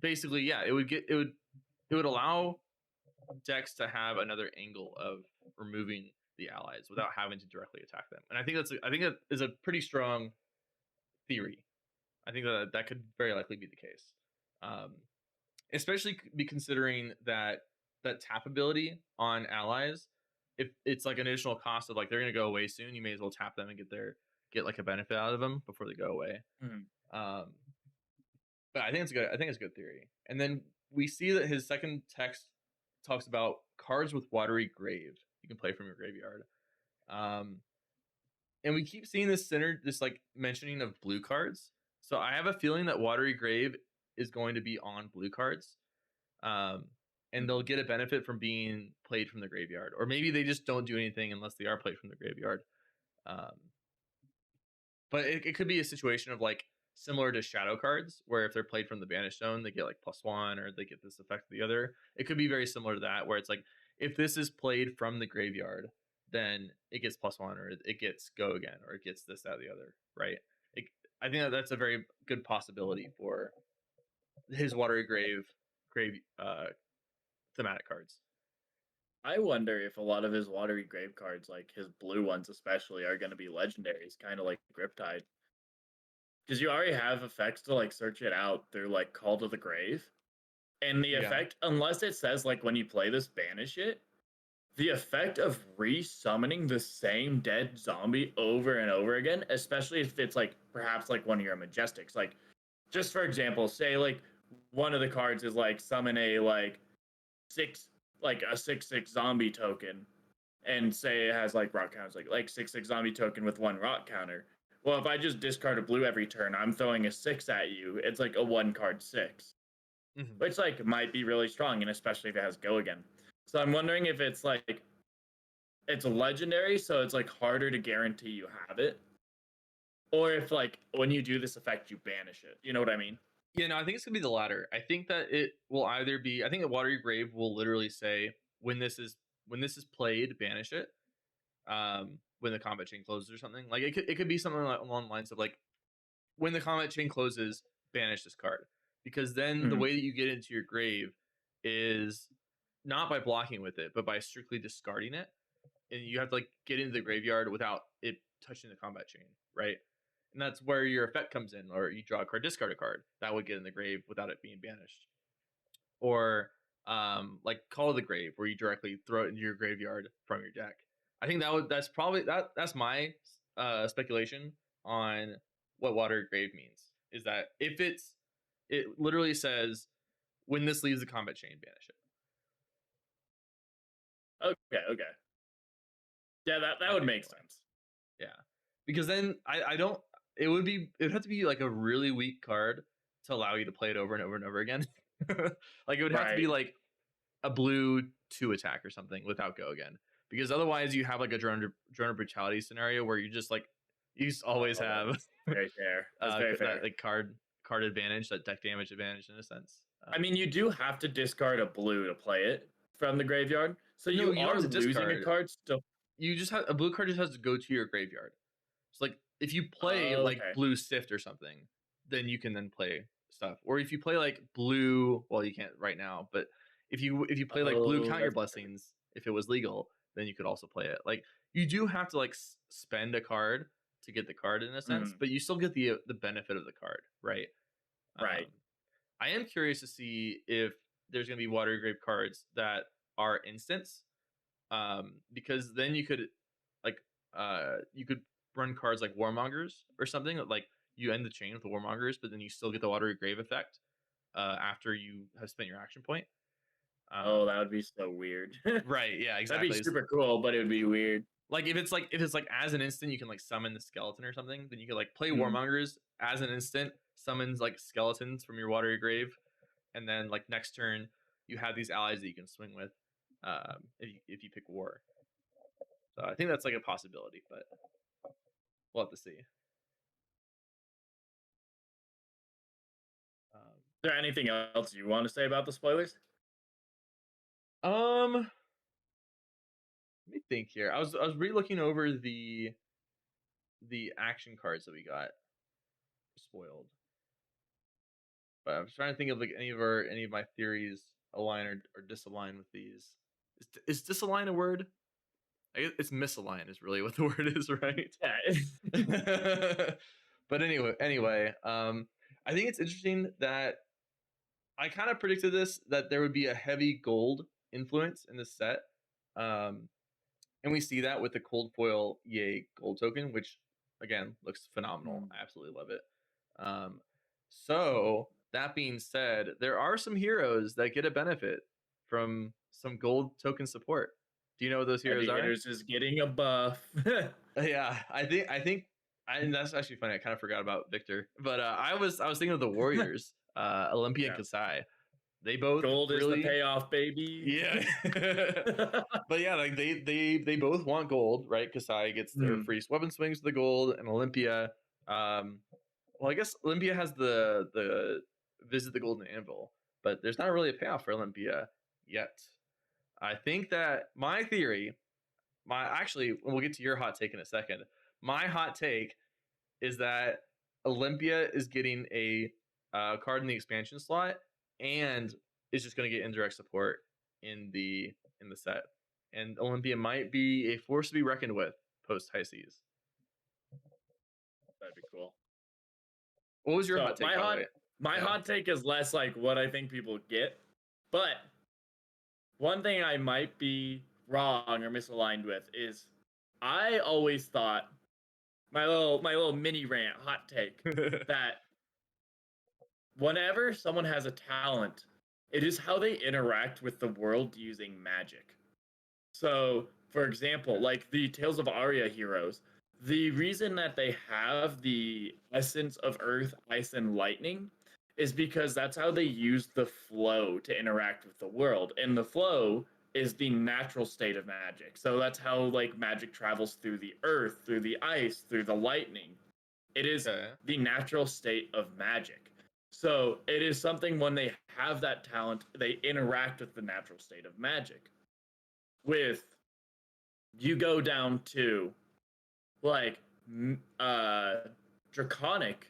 B: basically, yeah, it would allow decks to have another angle of removing the allies without having to directly attack them, and I think that is a pretty strong theory. I think that could very likely be the case. Um, Especially be considering that tap ability on allies, if it's like an additional cost of like they're going to go away soon, you may as well tap them and get like a benefit out of them before they go away.
A: Mhm.
B: um but I think it's good. I think it's a good theory. And then we see that his second text talks about cards with watery grave you can play from your graveyard. Um, and we keep seeing this like mentioning of blue cards. So I have a feeling that watery grave is going to be on blue cards. Um, and they'll get a benefit from being played from the graveyard, or maybe they just don't do anything unless they are played from the graveyard. Um, but it could be a situation of like similar to shadow cards, where if they're played from the banished zone, they get like +1, or they get this effect of the other. It could be very similar to that, where it's like if this is played from the graveyard, then it gets +1, or it gets go again, or it gets this, that, the other, right? It, I think that's a very good possibility for his watery grave thematic cards.
A: I wonder if a lot of his watery grave cards, like his blue ones especially, are going to be legendaries, kind of like Griptide. Because you already have effects to like search it out through like Call to the Grave. And the
B: Yeah.
A: effect, unless it says like when you play this, banish it, the effect of re-summoning the same dead zombie over and over again, especially if it's like perhaps like one of your majestics. Like, just for example, say like one of the cards is like summon a like six like a 6/6 zombie token, and say it has like rock counters, like 6/6 zombie token with 1 rock counter. Well, if I just discard a blue every turn, I'm throwing a 6 at you. It's like a 1 card 6,
B: Mm-hmm.
A: which like might be really strong, and especially if it has go again. So I'm wondering if it's like it's a legendary, so it's like harder to guarantee you have it, or if like when you do this effect, you banish it. You know what I mean?
B: Yeah, no, I think it's gonna be the latter. I think that it will either be. I think the watery grave will literally say when this is played, banish it. When the combat chain closes or something. Like it could be something like along the lines of like when the combat chain closes, banish this card, because then the
A: Mm-hmm.
B: way that you get into your grave is not by blocking with it, but by strictly discarding it, and you have to like get into the graveyard without it touching the combat chain, right? And that's where your effect comes in, or you draw a card, discard a card that would get in the grave without it being banished, or like Call of the Grave, where you directly throw it into your graveyard from your deck. I think that's probably that's my speculation on what Water Grave means, is that if it literally says when this leaves the combat chain, banish it.
A: Okay, okay. Yeah, that
B: I
A: would
B: think
A: make
B: anyway.
A: sense.
B: Yeah, because then I don't. It would have to be like a really weak card to allow you to play it over and over and over again. Like it would have to be
A: Right.
B: like a blue 2 attack or something without go again, because otherwise you have like a drone of brutality scenario where you just like you just always
A: Oh,
B: have
A: that's very fair. That's very
B: that
A: fair.
B: like card advantage, that deck damage advantage in a sense.
A: I mean, you do have to discard a blue to play it from the graveyard, so
B: No,
A: you
B: you don't
A: are
B: have to
A: losing a
B: discard.
A: card still.
B: You just have a blue card just has to go to your graveyard. So like if you play like
A: Okay.
B: blue sift or something, then you can then play stuff. Or if you play like blue, well you can't right now, but if you play like blue
A: Oh,
B: count your
A: that's perfect.
B: blessings, if it was legal, then you could also play it. Like you do have to like spend a card to get the card in a sense,
A: Mm,
B: but you still get the benefit of the card, right?
A: right.
B: Um, I am curious to see if there's going to be water grave cards that are instants, because then you could like you could run cards like Warmongers or something that, like you end the chain with the Warmongers, but then you still get the watery grave effect after you have spent your action point.
A: Oh,
B: Um,
A: that would be so weird.
B: right? Yeah,
A: That'd be
B: exactly. It's,
A: super cool, but it would be weird.
B: like if it's like as an instant you can like summon the skeleton or something, then you could like play
A: Mm.
B: Warmongers as an instant, summons like skeletons from your watery grave, and then like next turn you have these allies that you can swing with if you pick war. So I think that's like a possibility, but we'll have to see.
A: Is there anything else you want to say about the spoilers?
B: Let me think here. I was re-looking over the action cards that we got spoiled, but I was trying to think of like any of my theories align or disalign with these. Is disalign a word? I guess it's misalign is really what the word is, right?
A: Yeah.
B: But anyway, I think it's interesting that I kind of predicted this, that there would be a heavy gold influence in this set. Um, and we see that with the cold foil EA gold token, which again looks phenomenal.
A: Mm.
B: I absolutely love it. So that being said, there are some heroes that get a benefit from some gold token support. Do you know what those heroes
A: Heavy
B: are?
A: hitters is getting a buff.
B: Yeah, and that's actually funny. I kind of forgot about Victor, but I was thinking of the Warriors, Olympia and
A: Yeah.
B: Kasai. They both
A: Gold is the
B: really,
A: payoff, baby.
B: yeah. But yeah, like they both want gold, right? Kasai gets their
A: Hmm.
B: free weapon swings to the gold, and Olympia, well, I guess Olympia has the visit the golden anvil, but there's not really a payoff for Olympia yet. I think that my theory, my actually, we'll get to your hot take in a second. My hot take is that Olympia is getting a card in the expansion slot, and is just going to get indirect support in the set. And Olympia might be a force to be reckoned with post High Seas.
A: That'd be cool.
B: What was your
A: So
B: hot take, by the way?
A: my
B: Yeah.
A: hot take is less like what I think people get, but one thing I might be wrong or misaligned with is I always thought my little mini rant hot take that whenever someone has a talent, it is how they interact with the world using magic. So, for example, like the Tales of Aria heroes, the reason that they have the essence of earth, ice, and lightning is because that's how they use the flow to interact with the world. And the flow is the natural state of magic. So that's how like magic travels through the earth, through the ice, through the lightning. It is
B: Okay.
A: the natural state of magic. So it is something when they have that talent, they interact with the natural state of magic. With you go down to like draconic,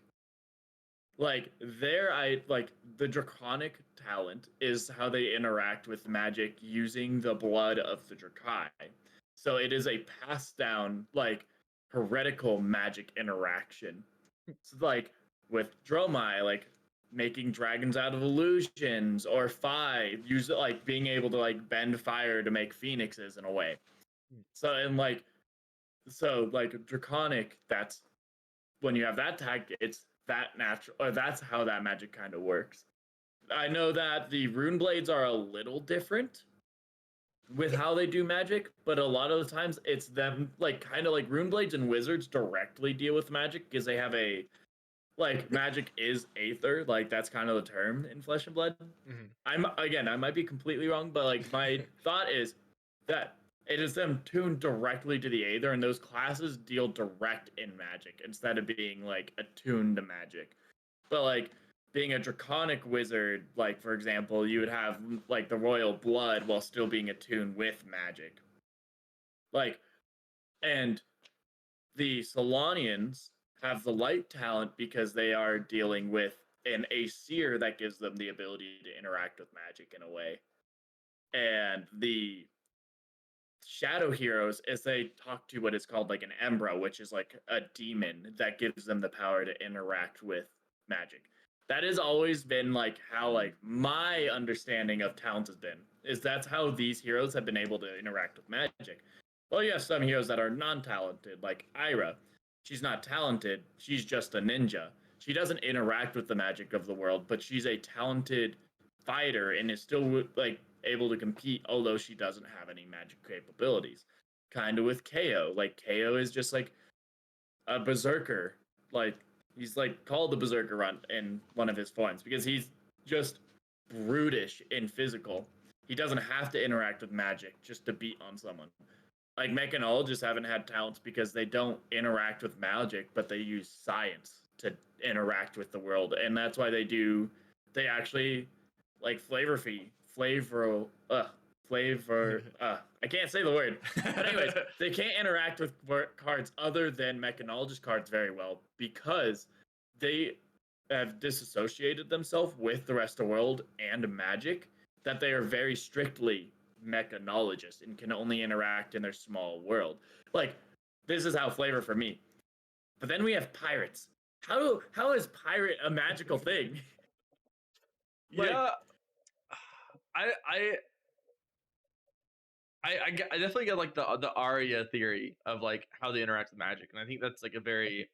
A: like there I like the draconic talent is how they interact with magic using the blood of the drakai. So it is a passed down like heretical magic interaction. So like with Dromai, like making dragons out of illusions, or Phi use like being able to like bend fire to make phoenixes in a way. So and like draconic, that's when you have that tag, it's that natural, or that's how that magic kind of works. I know that the rune blades are a little different with how they do magic, but a lot of the times it's them like kind of like rune blades and wizards directly deal with magic because they have a like magic is aether, like that's kind of the term in Flesh and Blood.
B: Mhm.
A: I might be completely wrong, but like my thought is that it is them tuned directly to the aether, and those classes deal direct in magic instead of being like attuned to magic. But like being a draconic wizard, like for example, you would have like the royal blood while still being attuned with magic. Like, and the Solanians have the light talent because they are dealing with an Aesir that gives them the ability to interact with magic in a way. And the shadow heroes is they talk to what is called like an Embra, which is like a demon that gives them the power to interact with magic. That has always been like how like my understanding of talent has been, is that's how these heroes have been able to interact with magic. Well, you have some heroes that are non-talented, like Ira. She's not talented, she's just a ninja. She doesn't interact with the magic of the world, but she's a talented fighter and is still like able to compete, although she doesn't have any magic capabilities. Kind of with KO. Like KO is just like a berserker. Like he's like called the berserker run in one of his forms because he's just brutish in physical. He doesn't have to interact with magic just to beat on someone. Like mechanologists haven't had talents because they don't interact with magic, but they use science to interact with the world, and that's why they actually like I can't say the word. But anyways, they can't interact with cards other than mechanologist cards very well because they have disassociated themselves with the rest of the world and magic, that they are very strictly mechanologists and can only interact in their small world. Like this is how flavor for me. But then we have pirates. How is pirate a magical thing? Like,
B: Yeah, I I I definitely get like the Arya theory of like how they interact with magic, and I think that's like a very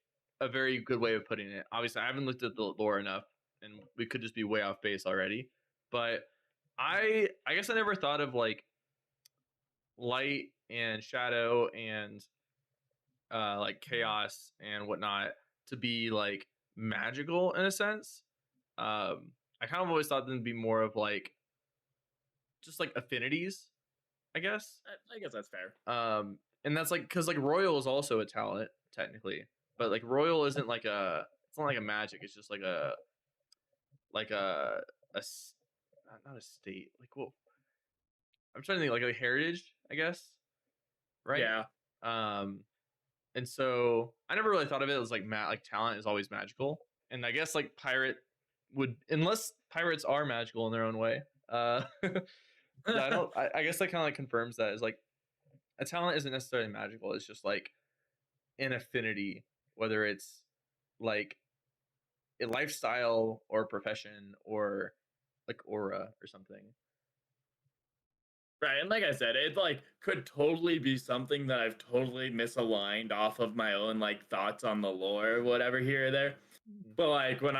B: good way of putting it. Obviously, I haven't looked at the lore enough, and we could just be way off base already. But I guess I never thought of like light and shadow and like chaos and whatnot to be like magical in a sense. I kind of always thought them to be more of like just like affinities, I guess.
A: I guess that's fair.
B: And that's like because like royal is also a talent technically, but like royal isn't like a it's not like a magic. It's just like a s- not a state. Like well, I'm trying to think like a heritage, I guess, right?
A: Yeah.
B: Um, and so I never really thought of it as like like talent is always magical, and I guess like pirate would unless pirates are magical in their own way. Yeah, I don't. I guess that kind of like confirms that is like a talent isn't necessarily magical. It's just like an affinity, whether it's like a lifestyle or profession or like aura or something.
A: Right, and like I said, it like could totally be something that I've totally misaligned off of my own like thoughts on the lore or whatever here or there.
B: Mhm.
A: But when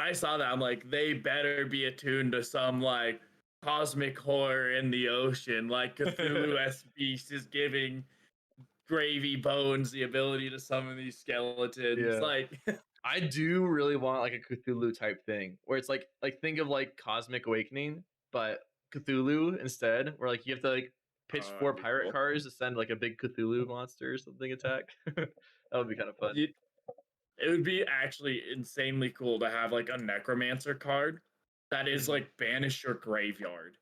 A: I saw that, I'm like, they better be attuned to some like cosmic horror in the ocean, like Cthulhu S beast is giving Gravy Bones the ability to summon these skeletons.
B: Yeah.
A: Like,
B: I do really want like a Cthulhu type thing where it's like think of like Cosmic Awakening, but Cthulhu instead, where like you have to like pitch
A: oh,
B: four
A: that'd be
B: pirate
A: cool.
B: cars to send like a big Cthulhu monster or something attack. That would be kind of fun.
A: You, it would be actually insanely cool to have like a necromancer card that is
B: Mhm.
A: like banish your graveyard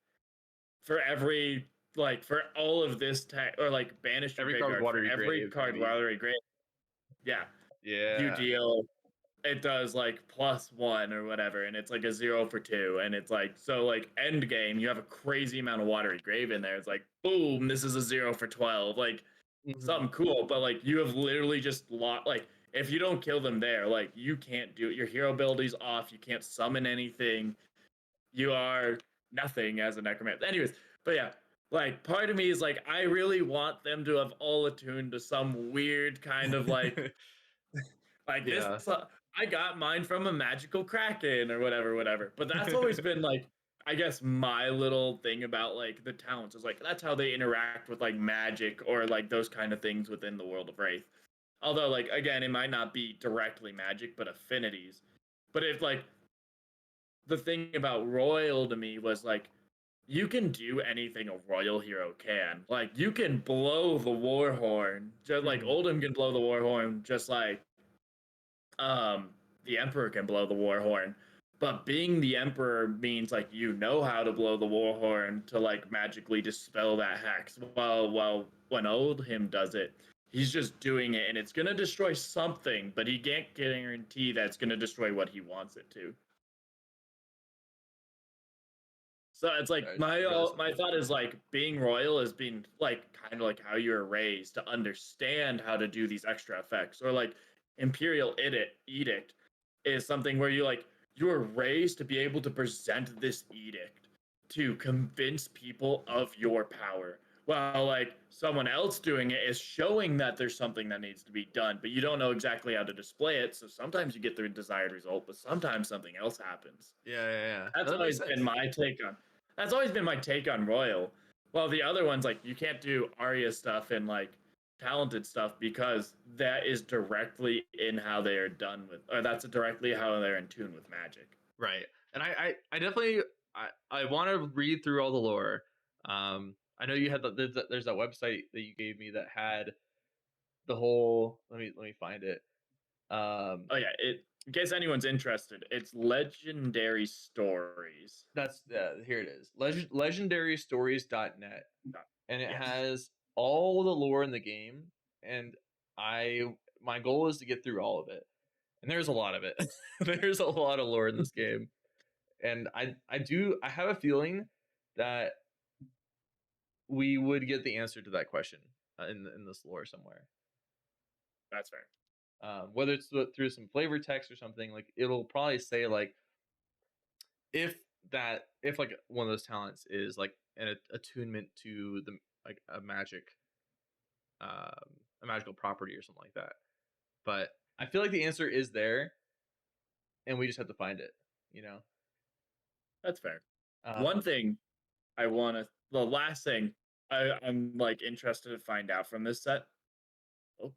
A: for every like for all of this tech or like banish your
B: Every card with
A: graveyard for
B: watery
A: every
B: grave,
A: card
B: maybe.
A: watery grave. Yeah, you
B: Yeah.
A: deal it does like +1 or whatever, and it's like a 0 for 2, and it's like so like end game you have a crazy amount of watery grave in there. It's like boom, this is a 0 for 12, like
B: Mhm.
A: something cool, but like you have literally just lot like if you don't kill them there, like you can't do it. Your hero ability's off. You can't summon anything. You are nothing as a necromancer. Anyways, but yeah, like part of me is like I really want them to have all attuned to some weird kind of like this.
B: Yeah.
A: I got mine from a magical kraken or whatever, whatever. But that's always been like I guess my little thing about like the talents is like that's how they interact with like magic or like those kind of things within the world of Wraith. Although like again, it might not be directly magic, but affinities. But if like the thing about Royal to me was like you can do anything a royal hero can. Like you can blow the war horn, just like
B: Mhm.
A: Oldhim can blow the war horn, just like um the Emperor can blow the war horn. But being the Emperor means like you know how to blow the war horn to like magically dispel that hex. Well, when Oldhim does it, he's just doing it, and it's gonna destroy something, but he can't guarantee that it's gonna destroy what he wants it to. So it's like
B: That is
A: my
B: something.
A: thought is like being royal is being like kind of like how you were raised to understand how to do these extra effects, or like imperial edict is something where you were raised to be able to present this edict to convince people of your power. While like someone else doing it is showing that there's something that needs to be done, but you don't know exactly how to display it. So sometimes you get the desired result, but sometimes something else happens.
B: Yeah, yeah, yeah.
A: That's
B: No, that makes
A: always been
B: sense.
A: my take on. That's always been my take on Royal. Well, the other ones like you can't do Arya stuff and like talented stuff because that is directly in how they are done with, or that's directly how they're in tune with magic.
B: Right. And I definitely I want to read through all the lore. I know you had there's that website that you gave me that had the whole let me find it. Um
A: Oh yeah, it in case anyone's interested, it's Legendary Stories.
B: that's here it is. Legendarystories.net, and it
A: Yes,
B: has all the lore in the game, and I my goal is to get through all of it. And there's a lot of it. There's a lot of lore in this game. And I have a feeling that we would get the answer to that question in this lore somewhere.
A: that's fair.
B: Whether it's through some flavor text or something, like it'll probably say like if if like one of those talents is like an attunement to the like a magical property or something like that. But I feel like the answer is there, and we just have to find it. You know.
A: That's fair. One
B: Um,
A: thing the last thing I'm like interested to find out from this set, oh,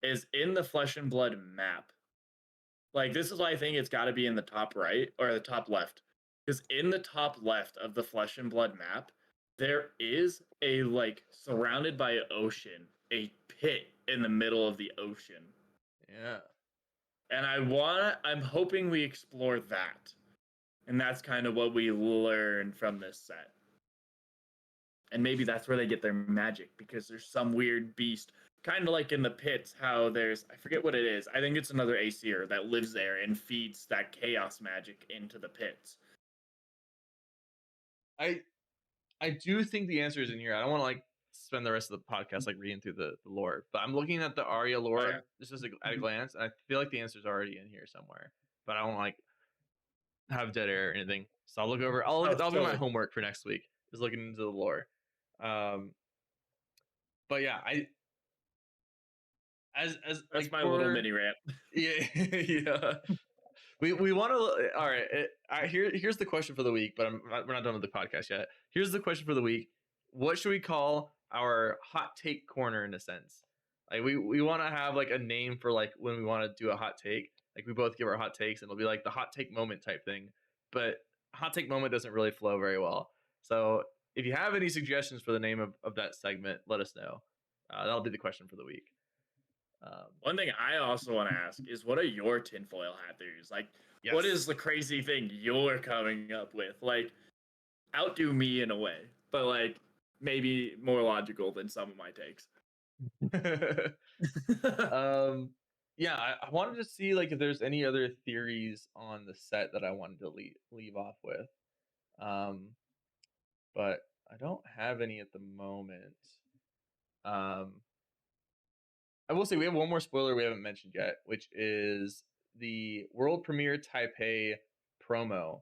A: is in the Flesh and Blood map. Like, this is why I think it's got to be in the top right or the top left. Because in the top left of the Flesh and Blood map, there is a, like, surrounded by an ocean, a pit in the middle of the ocean.
B: yeah.
A: And I'm hoping we explore that. And that's kind of what we learn from this set. And maybe that's where they get their magic, because there's some weird beast, kind of like in the pits, how there's, I forget what it is. I think it's another Aesir that lives there and feeds that chaos magic into the pits.
B: I do think the answer is in here. I don't want to like spend the rest of the podcast like reading through the lore, but I'm looking at the Arya
A: Oh, yeah.
B: lore just as at a glance, and I feel like the answer's already in here somewhere. But I don't like have dead air or anything, so I'll look over. That'll be my
A: Totally.
B: homework for next week, is looking into the lore. But yeah, as
A: That's
B: like
A: my little
B: for
A: mini rant.
B: yeah yeah. We want to. All right. Here's the question for the week, but we're not done with the podcast yet. Here's the question for the week. What should we call our hot take corner in a sense? Like we want to have like a name for like when we want to do a hot take. Like we both give our hot takes, and it'll be like the hot take moment type thing. But hot take moment doesn't really flow very well. So if you have any suggestions for the name of that segment, let us know. That'll be the question for the week.
A: One thing I also want to ask is, what are your tinfoil hat theories? Like, what
B: Yes.
A: is the crazy thing you're coming up with? Like, outdo me in a way, but like maybe more logical than some of my takes.
B: Yeah, I wanted to see like if there's any other theories on the set that I wanted to leave off with. But I don't have any at the moment. Um, I will say we have one more spoiler we haven't mentioned yet, which is the world premiere Taipei promo,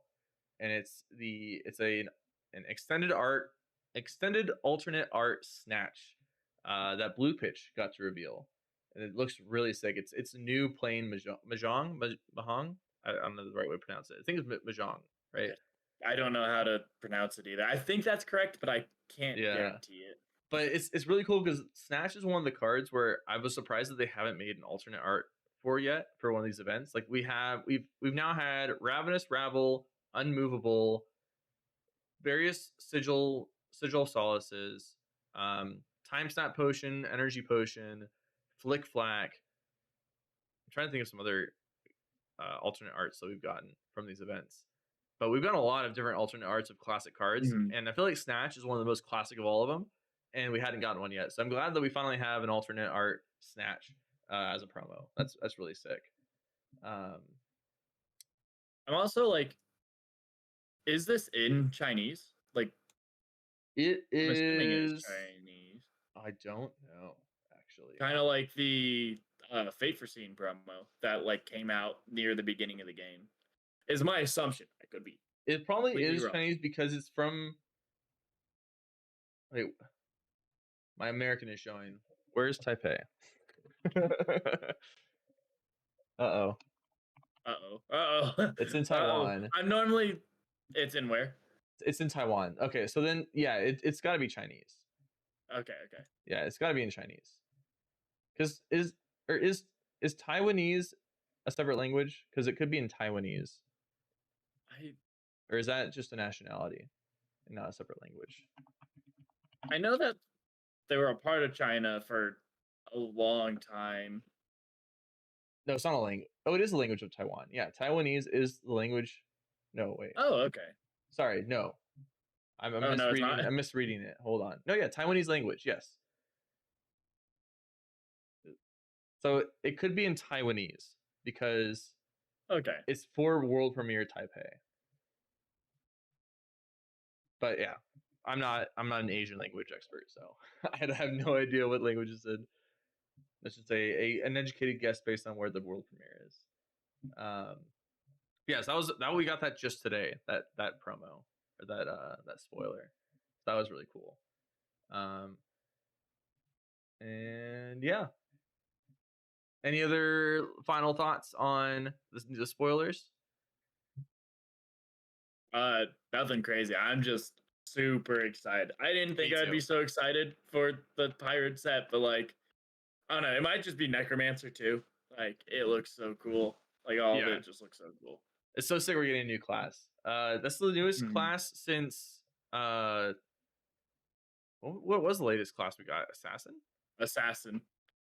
B: and it's an extended alternate art snatch that Blue Pitch got to reveal, and it looks really sick. It's new plain mahjong. I don't know the right way to pronounce it. I think it's mahjong, right?
A: I don't know how to pronounce it either. I think that's correct, but I can't
B: Yeah,
A: guarantee it.
B: but it's really cool because Snatch is one of the cards where I was surprised that they haven't made an alternate art for yet for one of these events. Like we've now had Ravenous Rabble, Unmovable, various sigil solaces, time snap potion, energy potion, flick flack. I'm trying to think of some other alternate arts that we've gotten from these events, but we've gotten a lot of different alternate arts of classic cards, and I feel like Snatch is one of the most classic of all of them, and we hadn't gotten one yet. So I'm glad that we finally have an alternate art Snatch as a promo. That's really sick.
A: I'm also like, is this in Chinese? Like,
B: It
A: I'm assuming it is
B: is.
A: Chinese.
B: I don't know actually.
A: Kind of like the Fate for Scene promo that like came out near the beginning of the game. Is my assumption. I could be
B: It probably
A: completely
B: is
A: wrong.
B: Chinese because it's from. Wait, my American is showing. Where's Taipei? Uh-oh.
A: Uh-oh. Uh-oh.
B: It's in
A: Uh-oh.
B: Taiwan.
A: It's in where?
B: It's in Taiwan. Okay, so then yeah, it's got to be Chinese.
A: Okay, okay.
B: Yeah, it's got to be in Chinese. Because is Taiwanese a separate language? Because it could be in Taiwanese. Or is that just a nationality and not a separate language?
A: I know that they were a part of China for a long time.
B: No, it's not a language. Oh, it is the language of Taiwan. Yeah, Taiwanese is the language. No, wait.
A: Oh, okay.
B: Sorry, no. I'm
A: Oh, no, it's
B: misreading.
A: not.
B: I'm misreading it. Hold on. No, yeah, Taiwanese language. Yes. So it could be in Taiwanese because
A: Okay.
B: it's for world premiere Taipei. But yeah, I'm not an Asian language expert, so I have no idea what language is in. That's just an educated guess based on where the world premiere is. Yes, we got that just today. That promo or that spoiler. That was really cool. And yeah. Any other final thoughts on the spoilers?
A: Nothing crazy. I'm just super excited. I didn't think
B: Me
A: I'd be
B: too.
A: so excited for the pirate set, but like, I don't know. It might just be Necromancer too. Like, it looks so cool. Like, all of
B: Yeah,
A: it just looks so cool.
B: it's so sick. We're getting a new class. That's the newest
A: Mhm.
B: class since what was the latest class we got? Assassin.
A: Assassin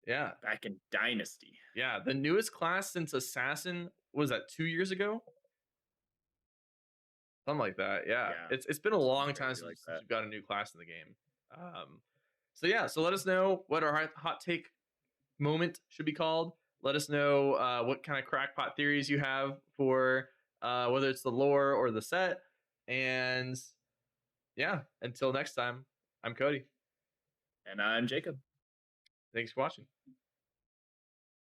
B: Yeah,
A: back in Dynasty.
B: yeah. The newest class since Assassin was that 2 years ago. Something like that. Yeah.
A: Yeah,
B: It's been a
A: something
B: long time
A: crazy
B: since,
A: like
B: since
A: that.
B: we've got a new class in the game. So yeah, so let us know what our hot take moment should be called. Let us know what kind of crackpot theories you have for whether it's the lore or the set. And yeah, until next time, I'm Cody.
A: And I'm Jacob.
B: Thanks for watching.